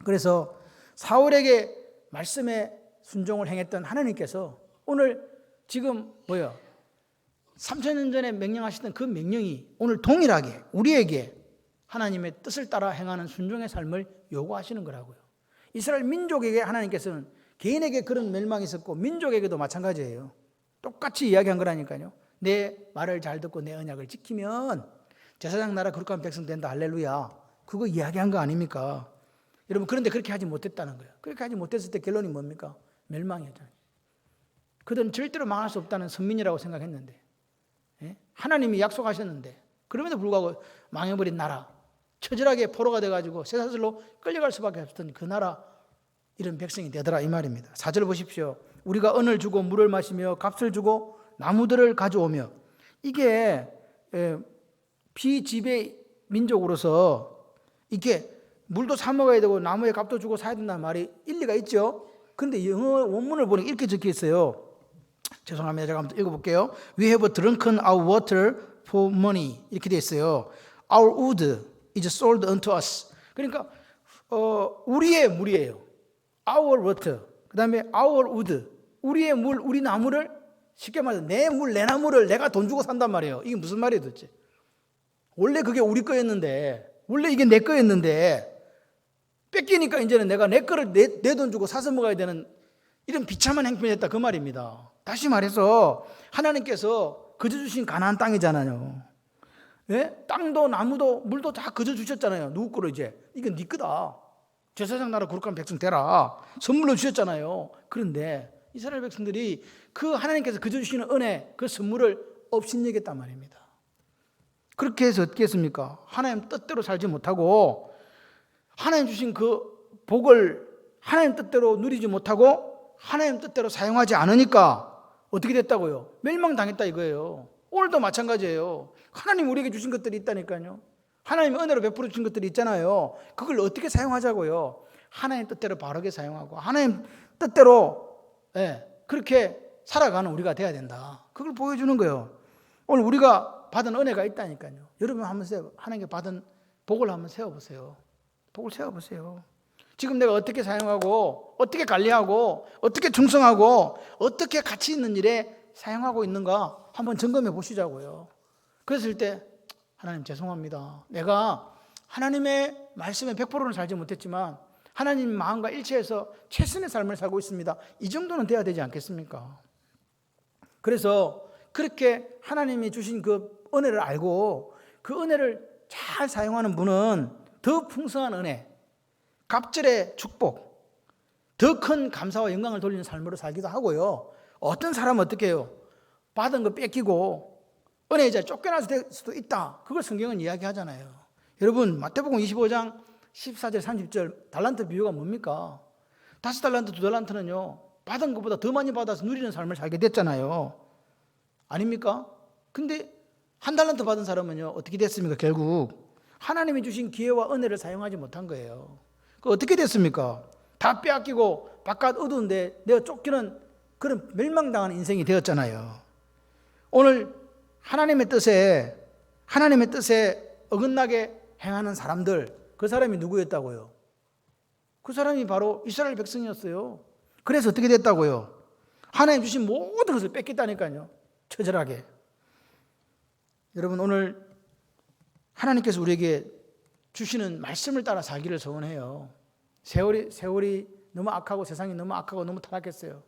그래서 사울에게 말씀에 순종을 행했던 하나님께서 오늘 지금 3,000년 전에 명령하시던 그 명령이 오늘 동일하게 우리에게 하나님의 뜻을 따라 행하는 순종의 삶을 요구하시는 거라고요. 이스라엘 민족에게 하나님께서는 개인에게 그런 멸망이 있었고 민족에게도 마찬가지예요. 똑같이 이야기한 거라니까요. 내 말을 잘 듣고 내 언약을 지키면 제사장 나라 거룩한 백성 된다. 할렐루야. 그거 이야기한 거 아닙니까? 여러분 그런데 그렇게 하지 못했다는 거예요. 그렇게 하지 못했을 때 결론이 뭡니까? 멸망이었잖아요. 그들은 절대로 망할 수 없다는 선민이라고 생각했는데 하나님이 약속하셨는데 그럼에도 불구하고 망해버린 나라 처절하게 포로가 돼가지고 쇠사슬로 끌려갈 수밖에 없었던 그 나라 이런 백성이 되더라 이 말입니다. 4절 보십시오. 우리가 은을 주고 물을 마시며 값을 주고 나무들을 가져오며 이게 비지배 민족으로서 이게 물도 사 먹어야 되고 나무에 값도 주고 사야 된다는 말이 일리가 있죠. 그런데 영어 원문을 보니까 이렇게 적혀 있어요. 죄송합니다. 제가 한번 읽어볼게요. We have drunken our water for money 이렇게 되어 있어요. Our wood is sold unto us. 그러니까 우리의 물이에요. Our water. 그 다음에 our wood. 우리의 물, 우리 나무를 쉽게 말해서 내 물, 내 나무를 내가 돈 주고 산단 말이에요. 이게 무슨 말이에요 도대체. 원래 그게 우리 거였는데 원래 이게 내 거였는데 뺏기니까 이제는 내가 내 거를 내 돈 주고 사서 먹어야 되는 이런 비참한 행편이 했다 그 말입니다. 다시 말해서 하나님께서 거저 주신 가나안 땅이잖아요. 예? 땅도 나무도 물도 다 거저 주셨잖아요. 누구 거로 이제 이건 네 거다. 제사장 나라 거룩한 백성 되라. 선물로 주셨잖아요. 그런데 이스라엘 백성들이 그 하나님께서 거저 주시는 은혜 그 선물을 업신여겼단 말입니다. 그렇게 해서 어떻게 했습니까? 하나님 뜻대로 살지 못하고 하나님 주신 그 복을 하나님 뜻대로 누리지 못하고 하나님 뜻대로 사용하지 않으니까 어떻게 됐다고요? 멸망당했다 이거예요. 오늘도 마찬가지예요. 하나님 우리에게 주신 것들이 있다니까요. 하나님 은혜로 베풀어 주신 것들이 있잖아요. 그걸 어떻게 사용하자고요? 하나님 뜻대로 바르게 사용하고 하나님 뜻대로 그렇게 살아가는 우리가 돼야 된다. 그걸 보여주는 거예요. 오늘 우리가 받은 은혜가 있다니까요. 여러분 한번 하나님께 받은 복을 한번 세워보세요. 복을 세워보세요. 지금 내가 어떻게 사용하고 어떻게 관리하고 어떻게 충성하고 어떻게 가치 있는 일에 사용하고 있는가 한번 점검해 보시자고요. 그랬을 때 하나님 죄송합니다. 내가 하나님의 말씀에 100%는 살지 못했지만 하나님 마음과 일치해서 최선의 삶을 살고 있습니다. 이 정도는 돼야 되지 않겠습니까? 그래서 그렇게 하나님이 주신 그 은혜를 알고 그 은혜를 잘 사용하는 분은 더 풍성한 은혜, 갑절의 축복, 더 큰 감사와 영광을 돌리는 삶으로 살기도 하고요. 어떤 사람은 어떻게 해요? 받은 거 뺏기고 은혜의 자리에 쫓겨날 수도 있다. 그걸 성경은 이야기하잖아요. 여러분, 마태복음 25장 14절 30절 달란트 비유가 뭡니까? 5달란트 2달란트는요, 받은 것보다 더 많이 받아서 누리는 삶을 살게 됐잖아요. 아닙니까? 근데 1달란트 받은 사람은요, 어떻게 됐습니까? 결국 하나님이 주신 기회와 은혜를 사용하지 못한 거예요. 그 어떻게 됐습니까? 다 빼앗기고 바깥 어두운데 내가 쫓기는 그런 멸망당하는 인생이 되었잖아요. 오늘 하나님의 뜻에 어긋나게 행하는 사람들, 그 사람이 누구였다고요? 그 사람이 바로 이스라엘 백성이었어요. 그래서 어떻게 됐다고요? 하나님 주신 모든 것을 뺏겼다니까요. 처절하게. 여러분, 오늘 하나님께서 우리에게 주시는 말씀을 따라 살기를 소원해요. 세월이 너무 악하고 세상이 너무 악하고 너무 타락했어요.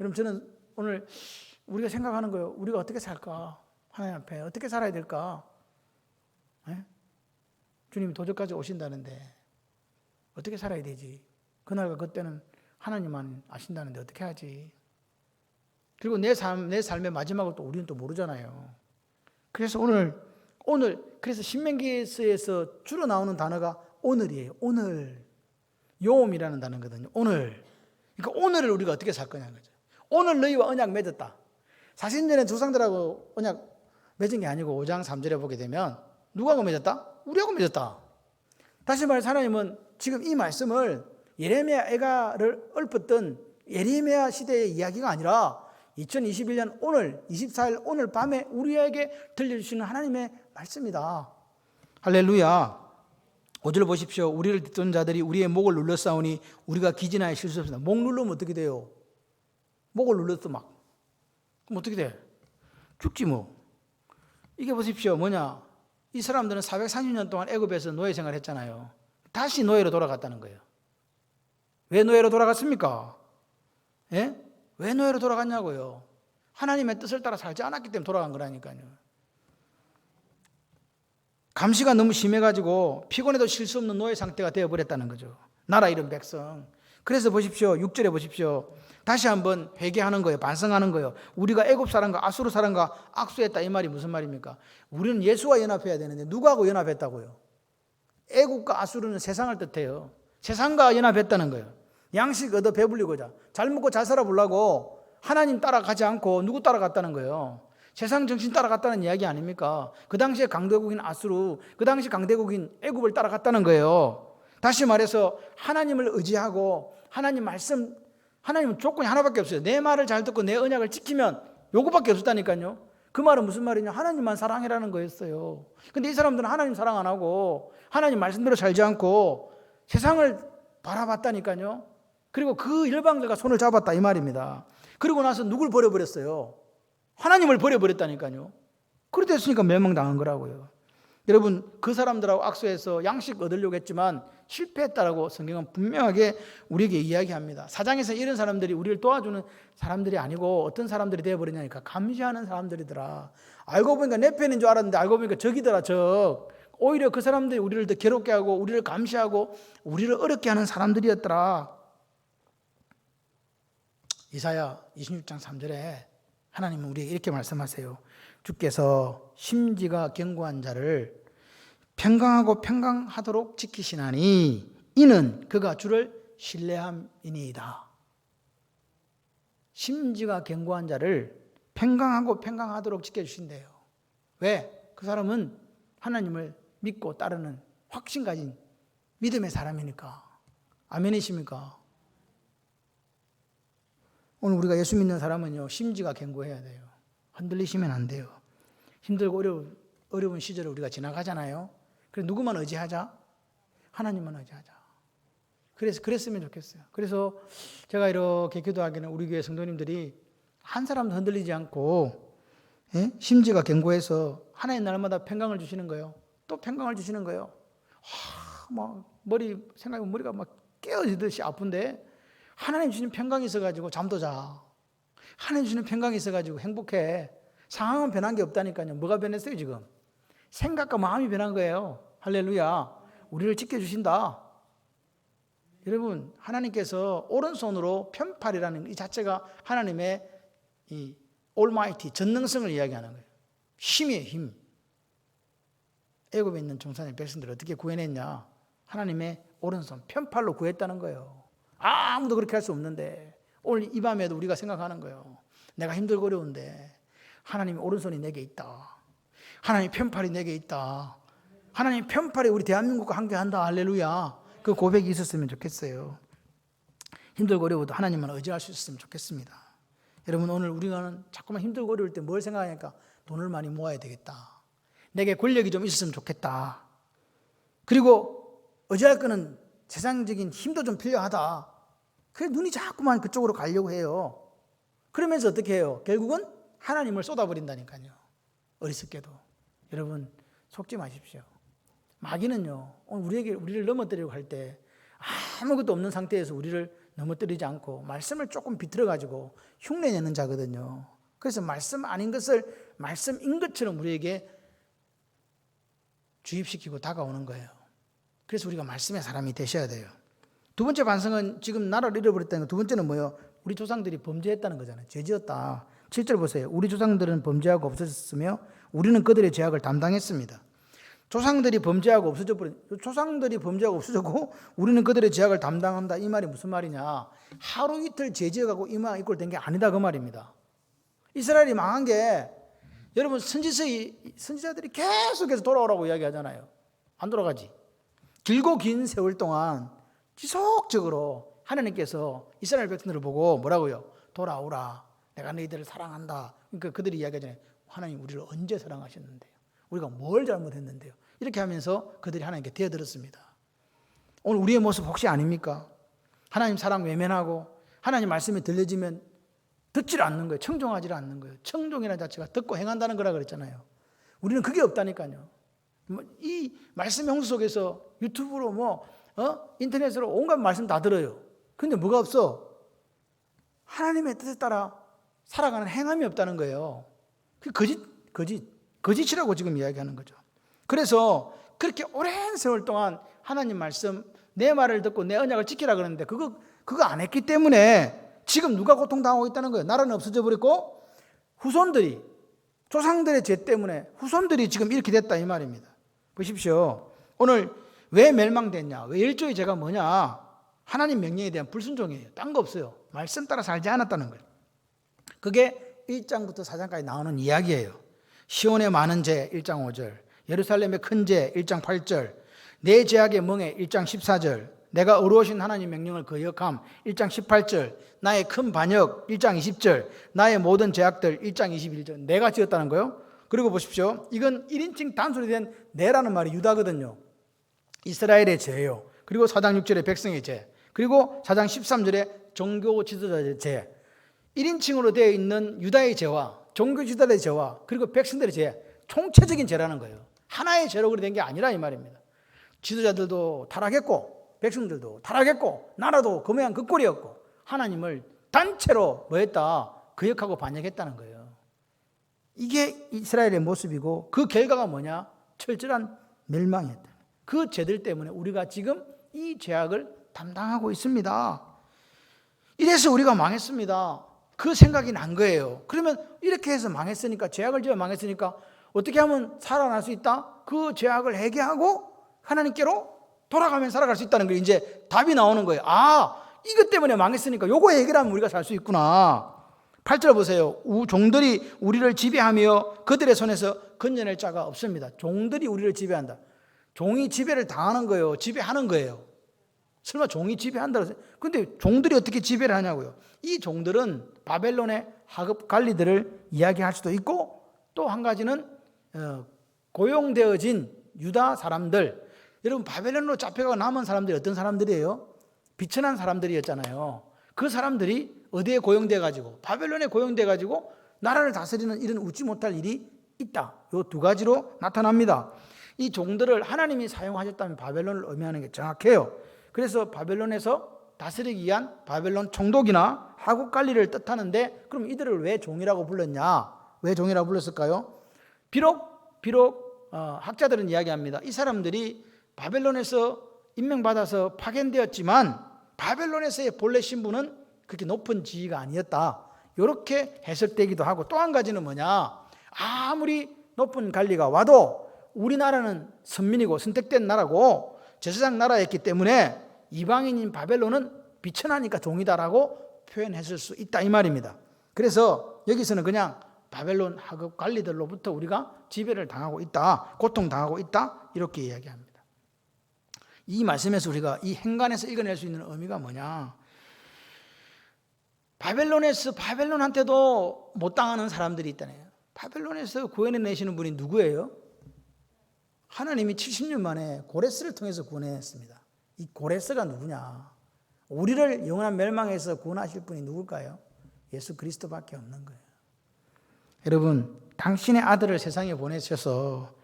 여러분, 저는 오늘 우리가 생각하는 거예요. 우리가 어떻게 살까? 하나님 앞에 어떻게 살아야 될까? 네? 주님이 도적까지 오신다는데 어떻게 살아야 되지? 그날과 그때는 하나님만 아신다는데 어떻게 하지? 그리고 내 삶의 마지막을 또 우리는 또 모르잖아요. 그래서 그래서 신명기에서 주로 나오는 단어가 오늘이에요. 오늘. 요음이라는 단어거든요. 오늘. 그러니까 오늘을 우리가 어떻게 살 거냐는 거죠. 오늘 너희와 언약 맺었다. 사신전에 조상들하고 언약 맺은 게 아니고 5장 3절에 보게 되면 누구하고 맺었다? 우리하고 맺었다. 다시 말해서 하나님은 지금 이 말씀을 예레미야 애가를 읊었던 예레미야 시대의 이야기가 아니라 2021년 오늘 24일 오늘 밤에 우리에게 들려주시는 하나님의 말씀이다. 할렐루야. 5절 보십시오. 우리를 듣던 자들이 우리의 목을 눌러싸우니 우리가 기진하여 실수 없습니다. 목 누르면 어떻게 돼요? 목을 눌렀어 막. 그럼 어떻게 돼? 죽지 뭐. 이게 보십시오. 뭐냐? 이 사람들은 430년 동안 애굽에서 노예 생활을 했잖아요. 다시 노예로 돌아갔다는 거예요. 왜 노예로 돌아갔습니까? 예? 왜 노예로 돌아갔냐고요? 하나님의 뜻을 따라 살지 않았기 때문에 돌아간 거라니까요. 감시가 너무 심해가지고 피곤해도 쉴 수 없는 노예 상태가 되어버렸다는 거죠. 나라 이름 백성. 그래서 보십시오. 6절에 보십시오. 다시 한번 회개하는 거예요. 반성하는 거예요. 우리가 애굽 사람과 아수르 사람과 악수했다. 이 말이 무슨 말입니까? 우리는 예수와 연합해야 되는데 누구하고 연합했다고요? 애굽과 아수르는 세상을 뜻해요. 세상과 연합했다는 거예요. 양식 얻어 배불리고자 잘 먹고 잘 살아보려고 하나님 따라가지 않고 누구 따라갔다는 거예요? 세상 정신 따라갔다는 이야기 아닙니까? 그 당시에 강대국인 아수르, 그 당시 강대국인 애굽을 따라갔다는 거예요. 다시 말해서 하나님을 의지하고 하나님 말씀, 하나님은 조건이 하나밖에 없어요. 내 말을 잘 듣고 내 언약을 지키면 요거밖에 없었다니까요. 그 말은 무슨 말이냐? 하나님만 사랑해라는 거였어요. 근데 이 사람들은 하나님 사랑 안 하고 하나님 말씀대로 살지 않고 세상을 바라봤다니까요. 그리고 그 일방들과 손을 잡았다 이 말입니다. 그리고 나서 누굴 버려버렸어요? 하나님을 버려버렸다니까요. 그렇게 됐으니까 멸망당한 거라고요. 여러분, 그 사람들하고 악수해서 양식 얻으려고 했지만 실패했다라고 성경은 분명하게 우리에게 이야기합니다. 사장에서 이런 사람들이 우리를 도와주는 사람들이 아니고 어떤 사람들이 되어버리냐니까 감시하는 사람들이더라. 알고 보니까 내 편인 줄 알았는데 알고 보니까 적이더라. 적. 오히려 그 사람들이 우리를 더 괴롭게 하고 우리를 감시하고 우리를 어렵게 하는 사람들이었더라. 이사야 26장 3절에 하나님은 우리에게 이렇게 말씀하세요. 주께서 심지가 견고한 자를 평강하고 평강하도록 지키시나니 이는 그가 주를 신뢰함이니이다. 심지가 견고한 자를 평강하고 평강하도록 지켜주신대요. 왜? 그 사람은 하나님을 믿고 따르는 확신 가진 믿음의 사람이니까. 아멘이십니까? 오늘 우리가 예수 믿는 사람은요, 심지가 견고해야 돼요. 흔들리시면 안 돼요. 힘들고 어려운 시절을 우리가 지나가잖아요. 그래서 누구만 의지하자? 하나님만 의지하자. 그랬으면 좋겠어요. 그래서 제가 이렇게 기도하기는 우리 교회 성도님들이 한 사람도 흔들리지 않고 심지가 견고해서 하나님 날마다 평강을 주시는 거예요. 또 평강을 주시는 거예요. 막 생각해보면 머리가 막 깨어지듯이 아픈데 하나님 주시는 평강이 있어가지고 잠도 자. 하나님 주시는 평강이 있어가지고 행복해. 상황은 변한 게 없다니까요. 뭐가 변했어요 지금? 생각과 마음이 변한 거예요. 할렐루야. 우리를 지켜주신다. 여러분, 하나님께서 오른손으로 편팔이라는 이 자체가 하나님의 이 올마이티, 전능성을 이야기하는 거예요. 힘이에요, 힘. 애굽에 있는 종산의 백성들을 어떻게 구해냈냐? 하나님의 오른손, 편팔로 구했다는 거예요. 아무도 그렇게 할 수 없는데 오늘 이 밤에도 우리가 생각하는 거예요. 내가 힘들고 어려운데 하나님의 오른손이 내게 있다. 하나님의 편팔이 내게 있다. 하나님의 편팔이 우리 대한민국과 함께한다. 할렐루야. 그 고백이 있었으면 좋겠어요. 힘들고 어려워도 하나님만 의지할 수 있었으면 좋겠습니다. 여러분, 오늘 우리가 자꾸만 힘들고 어려울 때 뭘 생각하니까 돈을 많이 모아야 되겠다. 내게 권력이 좀 있었으면 좋겠다. 그리고 의지할 거는 세상적인 힘도 좀 필요하다. 그래 눈이 자꾸만 그쪽으로 가려고 해요. 그러면서 어떻게 해요? 결국은 하나님을 쏟아버린다니까요. 어리석게도. 여러분, 속지 마십시오. 마귀는요, 우리를 넘어뜨리려고 할 때 아무것도 없는 상태에서 우리를 넘어뜨리지 않고 말씀을 조금 비틀어가지고 흉내내는 자거든요. 그래서 말씀 아닌 것을 말씀인 것처럼 우리에게 주입시키고 다가오는 거예요. 그래서 우리가 말씀의 사람이 되셔야 돼요. 두 번째 반성은 지금 나라를 잃어버렸다는 거. 두 번째는 뭐예요? 우리 조상들이 범죄했다는 거잖아요. 죄지었다. 7절 보세요. 우리 조상들은 범죄하고 없어졌으며 우리는 그들의 죄악을 담당했습니다. 조상들이 범죄하고 없어졌고 우리는 그들의 죄악을 담당한다. 이 말이 무슨 말이냐? 하루 이틀 죄지어가고 이만 이꼴 된 게 아니다 그 말입니다. 이스라엘이 망한 게 여러분 선지자들이 계속해서 돌아오라고 이야기하잖아요. 안 돌아가지. 길고 긴 세월 동안 지속적으로 하나님께서 이스라엘 백성들을 보고 뭐라고요? 돌아오라. 내가 너희들을 사랑한다. 그러니까 그들이 이야기하잖아요. 하나님 우리를 언제 사랑하셨는데요? 우리가 뭘 잘못했는데요? 이렇게 하면서 그들이 하나님께 대들었습니다. 오늘 우리의 모습 혹시 아닙니까? 하나님 사랑 외면하고 하나님 말씀이 들려지면 듣질 않는 거예요. 청종하지 않는 거예요. 청종이라는 자체가 듣고 행한다는 거라 그랬잖아요. 우리는 그게 없다니까요. 이 말씀 형수 속에서 유튜브로 인터넷으로 온갖 말씀 다 들어요. 근데 뭐가 없어? 하나님의 뜻에 따라 살아가는 행함이 없다는 거예요. 그 거짓이라고 지금 이야기하는 거죠. 그래서 그렇게 오랜 세월 동안 하나님 말씀, 내 말을 듣고 내 언약을 지키라 그러는데 그거 안 했기 때문에 지금 누가 고통당하고 있다는 거예요. 나라는 없어져 버렸고 후손들이, 조상들의 죄 때문에 후손들이 지금 이렇게 됐다 이 말입니다. 보십시오. 오늘 왜 멸망됐냐? 왜 일조의 죄가 뭐냐? 하나님 명령에 대한 불순종이에요. 딴 거 없어요. 말씀 따라 살지 않았다는 거예요. 그게 1장부터 4장까지 나오는 이야기예요. 시온의 많은 죄 1장 5절, 예루살렘의 큰 죄 1장 8절, 내 죄악의 멍에 1장 14절, 내가 어루오신 하나님 명령을 거역함 1장 18절, 나의 큰 반역 1장 20절, 나의 모든 죄악들 1장 21절. 내가 지었다는 거예요. 그리고 보십시오. 이건 1인칭 단순히 된 내라는 말이 유다거든요. 이스라엘의 죄예요. 그리고 4장 6절의 백성의 죄, 그리고 4장 13절의 종교 지도자의 죄. 1인칭으로 되어 있는 유다의 죄와 종교 지도자의 죄와 그리고 백성들의 죄, 총체적인 죄라는 거예요. 하나의 죄로 그렇게 된 게 아니라 이 말입니다. 지도자들도 타락했고 백성들도 타락했고 나라도 그 모양 그 꼴이었고 하나님을 단체로 뭐했다? 거역하고 반역했다는 거예요. 이게 이스라엘의 모습이고 그 결과가 뭐냐? 철저한 멸망이었다. 그 죄들 때문에 우리가 지금 이 죄악을 담당하고 있습니다. 이래서 우리가 망했습니다. 그 생각이 난 거예요. 그러면 이렇게 해서 망했으니까, 죄악을 지어 망했으니까 어떻게 하면 살아날 수 있다? 그 죄악을 회개하고 하나님께로 돌아가면 살아갈 수 있다는 거예요. 이제 답이 나오는 거예요. 아, 이것 때문에 망했으니까 요거 해결하면 우리가 살 수 있구나. 8절 보세요. 종들이 우리를 지배하며 그들의 손에서 건져낼 자가 없습니다. 종들이 우리를 지배한다. 종이 지배를 당하는 거예요. 지배하는 거예요. 설마 종이 지배한다고 해서. 근데 종들이 어떻게 지배를 하냐고요. 이 종들은 바벨론의 하급 관리들을 이야기할 수도 있고 또 한 가지는 고용되어진 유다 사람들. 여러분 바벨론으로 잡혀가 남은 사람들이 어떤 사람들이에요? 비천한 사람들이었잖아요. 그 사람들이 어디에 고용돼 가지고 바벨론에 고용돼 가지고 나라를 다스리는 이런 웃지 못할 일이 있다. 이 두 가지로 나타납니다. 이 종들을 하나님이 사용하셨다면 바벨론을 의미하는 게 정확해요. 그래서 바벨론에서 다스리기 위한 바벨론 총독이나 하국 관리를 뜻하는데 그럼 이들을 왜 종이라고 불렀냐? 왜 종이라고 불렀을까요? 비록 학자들은 이야기합니다. 이 사람들이 바벨론에서 임명받아서 파견되었지만 바벨론에서의 본래 신분은 그렇게 높은 지위가 아니었다. 이렇게 해석되기도 하고, 또 한 가지는 뭐냐, 아무리 높은 관리가 와도 우리나라는 선민이고 선택된 나라고 제사장 나라였기 때문에 이방인인 바벨론은 비천하니까 종이다라고 표현했을 수 있다, 이 말입니다. 그래서 여기서는 그냥 바벨론 하급 관리들로부터 우리가 지배를 당하고 있다, 고통당하고 있다, 이렇게 이야기합니다. 이 말씀에서 우리가 이 행간에서 읽어낼 수 있는 의미가 뭐냐, 바벨론한테도 못 당하는 사람들이 있다네요. 바벨론에서 구원해내시는 분이 누구예요? 하나님이 70년 만에 고레스를 통해서 구원했습니다. 이 고레스가 누구냐? 우리를 영원한 멸망에서 구원하실 분이 누굴까요? 예수 그리스도밖에 없는 거예요. 여러분, 당신의 아들을 세상에 보내셔서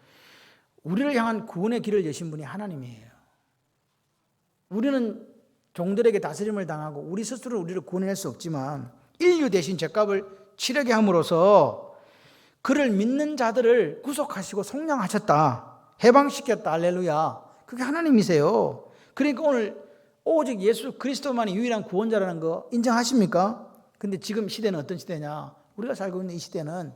우리를 향한 구원의 길을 여신 분이 하나님이에요. 우리는 종들에게 다스림을 당하고 우리 스스로 우리를 구원할 수 없지만 인류 대신 죗값을 치르게 함으로써 그를 믿는 자들을 구속하시고 속량하셨다, 해방시켰다. 할렐루야. 그게 하나님이세요. 그러니까 오늘 오직 예수 그리스도만이 유일한 구원자라는 거 인정하십니까? 근데 지금 시대는 어떤 시대냐? 우리가 살고 있는 이 시대는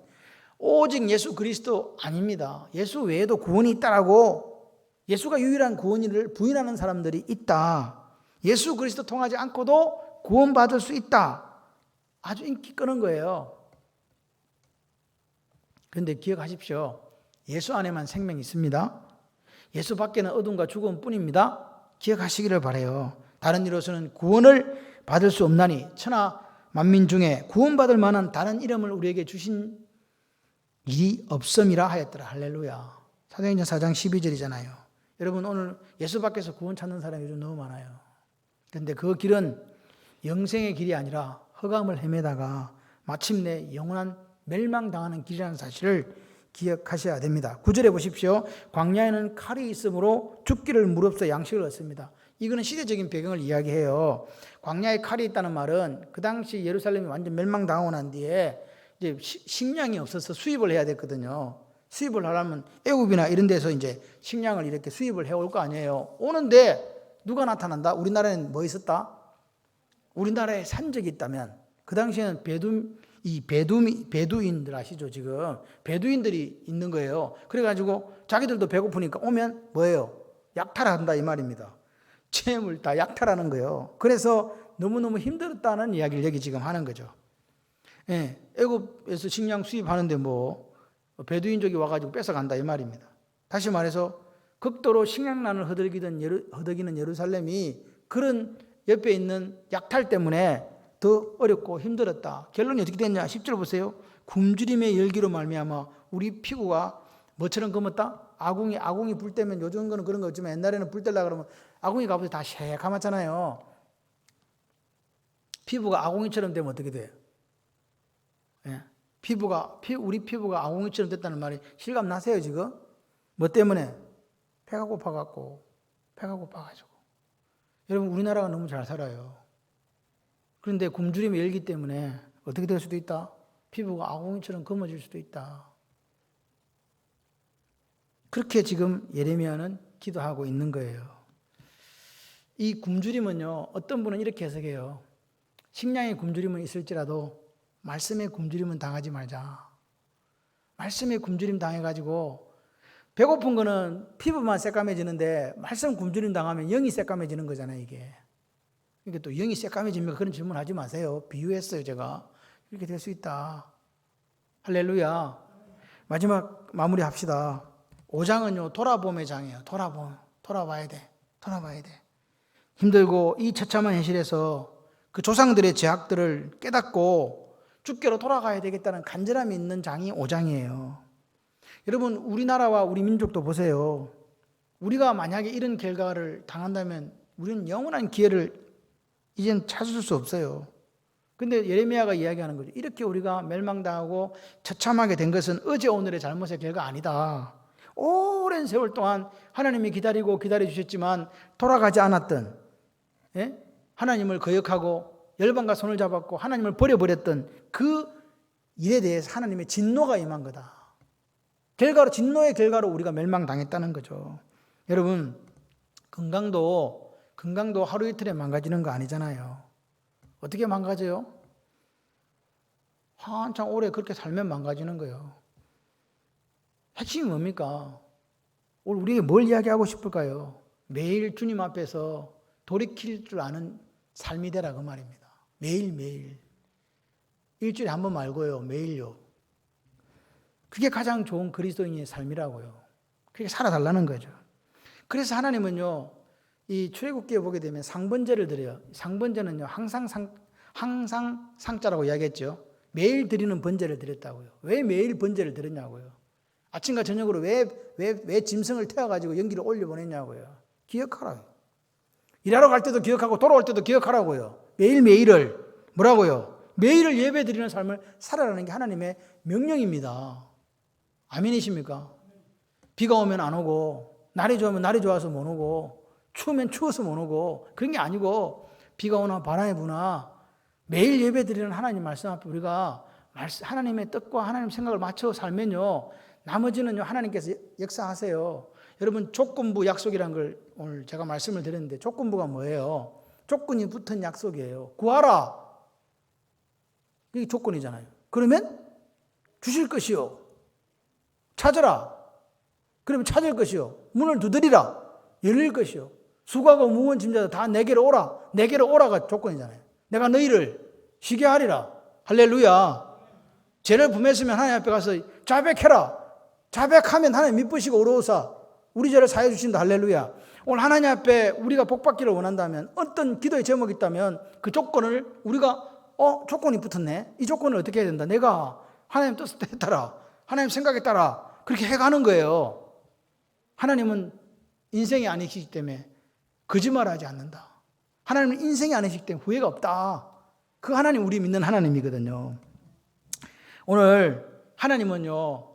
오직 예수 그리스도 아닙니다. 예수 외에도 구원이 있다라고, 예수가 유일한 구원인을 부인하는 사람들이 있다. 예수 그리스도 통하지 않고도 구원받을 수 있다. 아주 인기 끄는 거예요. 그런데 기억하십시오. 예수 안에만 생명이 있습니다. 예수 밖에는 어둠과 죽음 뿐입니다. 기억하시기를 바라요. 다른 이로서는 구원을 받을 수 없나니 천하 만민 중에 구원받을 만한 다른 이름을 우리에게 주신 일이 없음이라 하였더라. 할렐루야. 사도행전 4장 12절이잖아요. 여러분, 오늘 예수 밖에서 구원 찾는 사람이 요즘 너무 많아요. 그런데 그 길은 영생의 길이 아니라 흑암을 헤매다가 마침내 영원한 멸망당하는 길이라는 사실을 기억하셔야 됩니다. 9절에 보십시오. 광야에는 칼이 있으므로 죽기를 무릅써 양식을 얻습니다. 이거는 시대적인 배경을 이야기해요. 광야에 칼이 있다는 말은 그 당시 예루살렘이 완전 멸망당하고 난 뒤에 이제 식량이 없어서 수입을 해야 됐거든요. 수입을 하려면 애굽이나 이런 데서 이제 식량을 이렇게 수입을 해올 거 아니에요. 오는데 누가 나타난다? 우리나라에는 뭐 있었다? 우리나라에 산적이 있다면, 그 당시에는 베두인들 아시죠? 지금 베두인들이 있는 거예요. 그래가지고 자기들도 배고프니까 오면 뭐예요? 약탈한다, 이 말입니다. 재물 다 약탈하는 거예요. 그래서 너무너무 힘들었다는 이야기를 여기 지금 하는 거죠. 예, 애굽에서 식량 수입하는데 뭐 베두인족이 와가지고 뺏어간다, 이 말입니다. 다시 말해서 극도로 식량난을 허덕이는 예루살렘이 그런 옆에 있는 약탈 때문에 더 어렵고 힘들었다. 결론이 어떻게 됐냐? 10절 보세요. 굶주림의 열기로 말미암아 우리 피부가 뭐처럼 검었다? 아궁이 불 때면 요즘 거는 그런 거 없지만 옛날에는 불 때려고 그러면 아궁이 가보세요. 다 새카맣잖아요. 피부가 아궁이처럼 되면 어떻게 돼요? 예. 우리 피부가 아궁이처럼 됐다는 말이 실감 나세요, 지금? 뭐 때문에? 배가 고파가지고. 여러분, 우리나라가 너무 잘 살아요. 그런데 굶주림의 열기 때문에 어떻게 될 수도 있다? 피부가 아궁이처럼 검어질 수도 있다. 그렇게 지금 예레미야는 기도하고 있는 거예요. 이 굶주림은요, 어떤 분은 이렇게 해석해요. 식량의 굶주림은 있을지라도 말씀의 굶주림은 당하지 말자. 말씀의 굶주림 당해가지고 배고픈 거는 피부만 새까매지는데 말씀 굶주림 당하면 영이 새까매지는 거잖아요, 이게. 그러니까 또 영이 새까매지면 그런 질문 하지 마세요. 비유했어요, 제가. 이렇게 될 수 있다. 할렐루야. 마지막 마무리 합시다. 5장은요, 돌아봄의 장이에요. 돌아봐야 돼. 힘들고 이 처참한 현실에서 그 조상들의 죄악들을 깨닫고 주께로 돌아가야 되겠다는 간절함이 있는 장이 5장이에요. 여러분, 우리나라와 우리 민족도 보세요. 우리가 만약에 이런 결과를 당한다면 우리는 영원한 기회를 이젠 찾을 수 없어요. 근데 예레미야가 이야기하는 거죠. 이렇게 우리가 멸망당하고 처참하게 된 것은 어제 오늘의 잘못의 결과 아니다. 오랜 세월 동안 하나님이 기다려주셨지만 돌아가지 않았던, 하나님을 거역하고 열방과 손을 잡았고 하나님을 버려버렸던 그 일에 대해서 하나님의 진노가 임한 거다. 결과로, 진노의 결과로 우리가 멸망당했다는 거죠. 여러분, 건강도 하루 이틀에 망가지는 거 아니잖아요. 어떻게 망가져요? 한참 오래 그렇게 살면 망가지는 거예요. 핵심이 뭡니까? 오늘 우리에게 뭘 이야기하고 싶을까요? 매일 주님 앞에서 돌이킬 줄 아는 삶이 되라 그 말입니다. 매일매일. 일주일에 한 번 말고요. 매일요. 그게 가장 좋은 그리스도인의 삶이라고요. 그게 살아달라는 거죠. 그래서 하나님은요, 이 출애굽기에 보게 되면 상번제를 드려요. 상번제는요, 항상 상자라고 이야기했죠. 매일 드리는 번제를 드렸다고요. 왜 매일 번제를 드렸냐고요. 아침과 저녁으로 왜 짐승을 태워가지고 연기를 올려보냈냐고요. 기억하라고요. 일하러 갈 때도 기억하고 돌아올 때도 기억하라고요. 매일매일을 뭐라고요? 매일을 예배 드리는 삶을 살아라는 게 하나님의 명령입니다. 아멘이십니까? 비가 오면 안 오고, 날이 좋으면 날이 좋아서 못 오고, 추우면 추워서 못 오고, 그런 게 아니고, 비가 오나 바람이 부나 매일 예배 드리는 하나님 말씀 앞에 우리가 하나님의 뜻과 하나님 생각을 맞춰 살면요, 나머지는요, 하나님께서 역사하세요. 여러분, 조건부 약속이라는 걸 오늘 제가 말씀을 드렸는데, 조건부가 뭐예요? 조건이 붙은 약속이에요. 구하라. 이게 조건이잖아요. 그러면 주실 것이요. 찾으라. 그러면 찾을 것이요. 문을 두드리라. 열릴 것이요. 수고하고 무거운 짐자들 다 내게로 오라. 내게로 오라가 조건이잖아요. 내가 너희를 쉬게 하리라. 할렐루야. 죄를 범했으면 하나님 앞에 가서 자백해라. 자백하면 하나님 미쁘시고 의로우사 우리 죄를 사해 주신다. 할렐루야. 오늘 하나님 앞에 우리가 복받기를 원한다면, 어떤 기도의 제목이 있다면 그 조건을 우리가 조건이 붙었네. 이 조건을 어떻게 해야 된다. 내가 하나님 뜻에 따라, 하나님 생각에 따라 그렇게 해가는 거예요. 하나님은 인생이 아니시기 때문에 거짓말하지 않는다. 하나님은 인생이 아니시기 때문에 후회가 없다. 그 하나님, 우리 믿는 하나님이거든요. 오늘 하나님은요,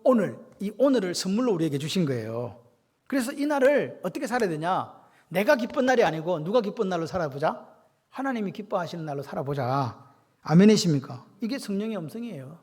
오늘, 이 오늘을 선물로 우리에게 주신 거예요. 그래서 이 날을 어떻게 살아야 되냐? 내가 기쁜 날이 아니고 누가 기쁜 날로 살아보자? 하나님이 기뻐하시는 날로 살아보자. 아멘이십니까? 이게 성령의 음성이에요.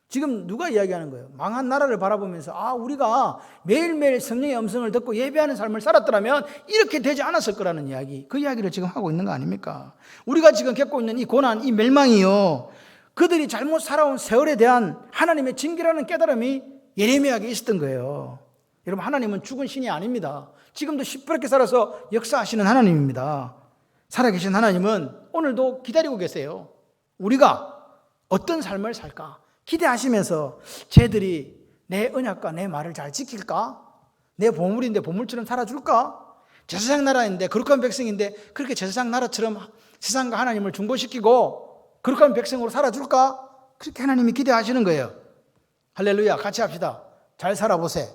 지금 누가 이야기하는 거예요? 망한 나라를 바라보면서 우리가 매일매일 성령의 음성을 듣고 예배하는 삶을 살았더라면 이렇게 되지 않았을 거라는 이야기, 그 이야기를 지금 하고 있는 거 아닙니까? 우리가 지금 겪고 있는 이 고난, 이 멸망이요, 그들이 잘못 살아온 세월에 대한 하나님의 징계라는 깨달음이 예레미야에게 있었던 거예요. 여러분, 하나님은 죽은 신이 아닙니다. 지금도 시퍼렇게 살아서 역사하시는 하나님입니다. 살아계신 하나님은 오늘도 기다리고 계세요. 우리가 어떤 삶을 살까 기대하시면서, 쟤들이 내 언약과 내 말을 잘 지킬까? 내 보물인데 보물처럼 살아줄까? 제사장 나라인데, 거룩한 백성인데 그렇게 제사장 나라처럼 세상과 하나님을 중보시키고 거룩한 백성으로 살아줄까? 그렇게 하나님이 기대하시는 거예요. 할렐루야. 같이 합시다. 잘 살아보세요.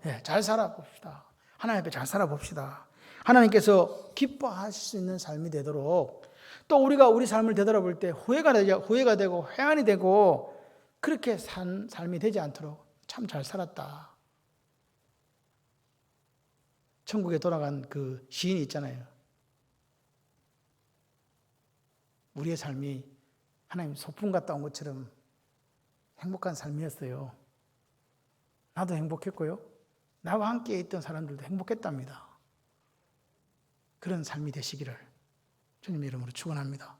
네, 잘 살아봅시다. 하나님 앞에 잘 살아봅시다. 하나님께서 기뻐하실 수 있는 삶이 되도록, 또 우리가 우리 삶을 되돌아볼 때 후회가 되고 회한이 되고 그렇게 산 삶이 되지 않도록 참 잘 살았다. 천국에 돌아간 그 시인이 있잖아요. 우리의 삶이 하나님 소풍 갔다 온 것처럼 행복한 삶이었어요. 나도 행복했고요, 나와 함께 있던 사람들도 행복했답니다. 그런 삶이 되시기를 주님의 이름으로 축원합니다.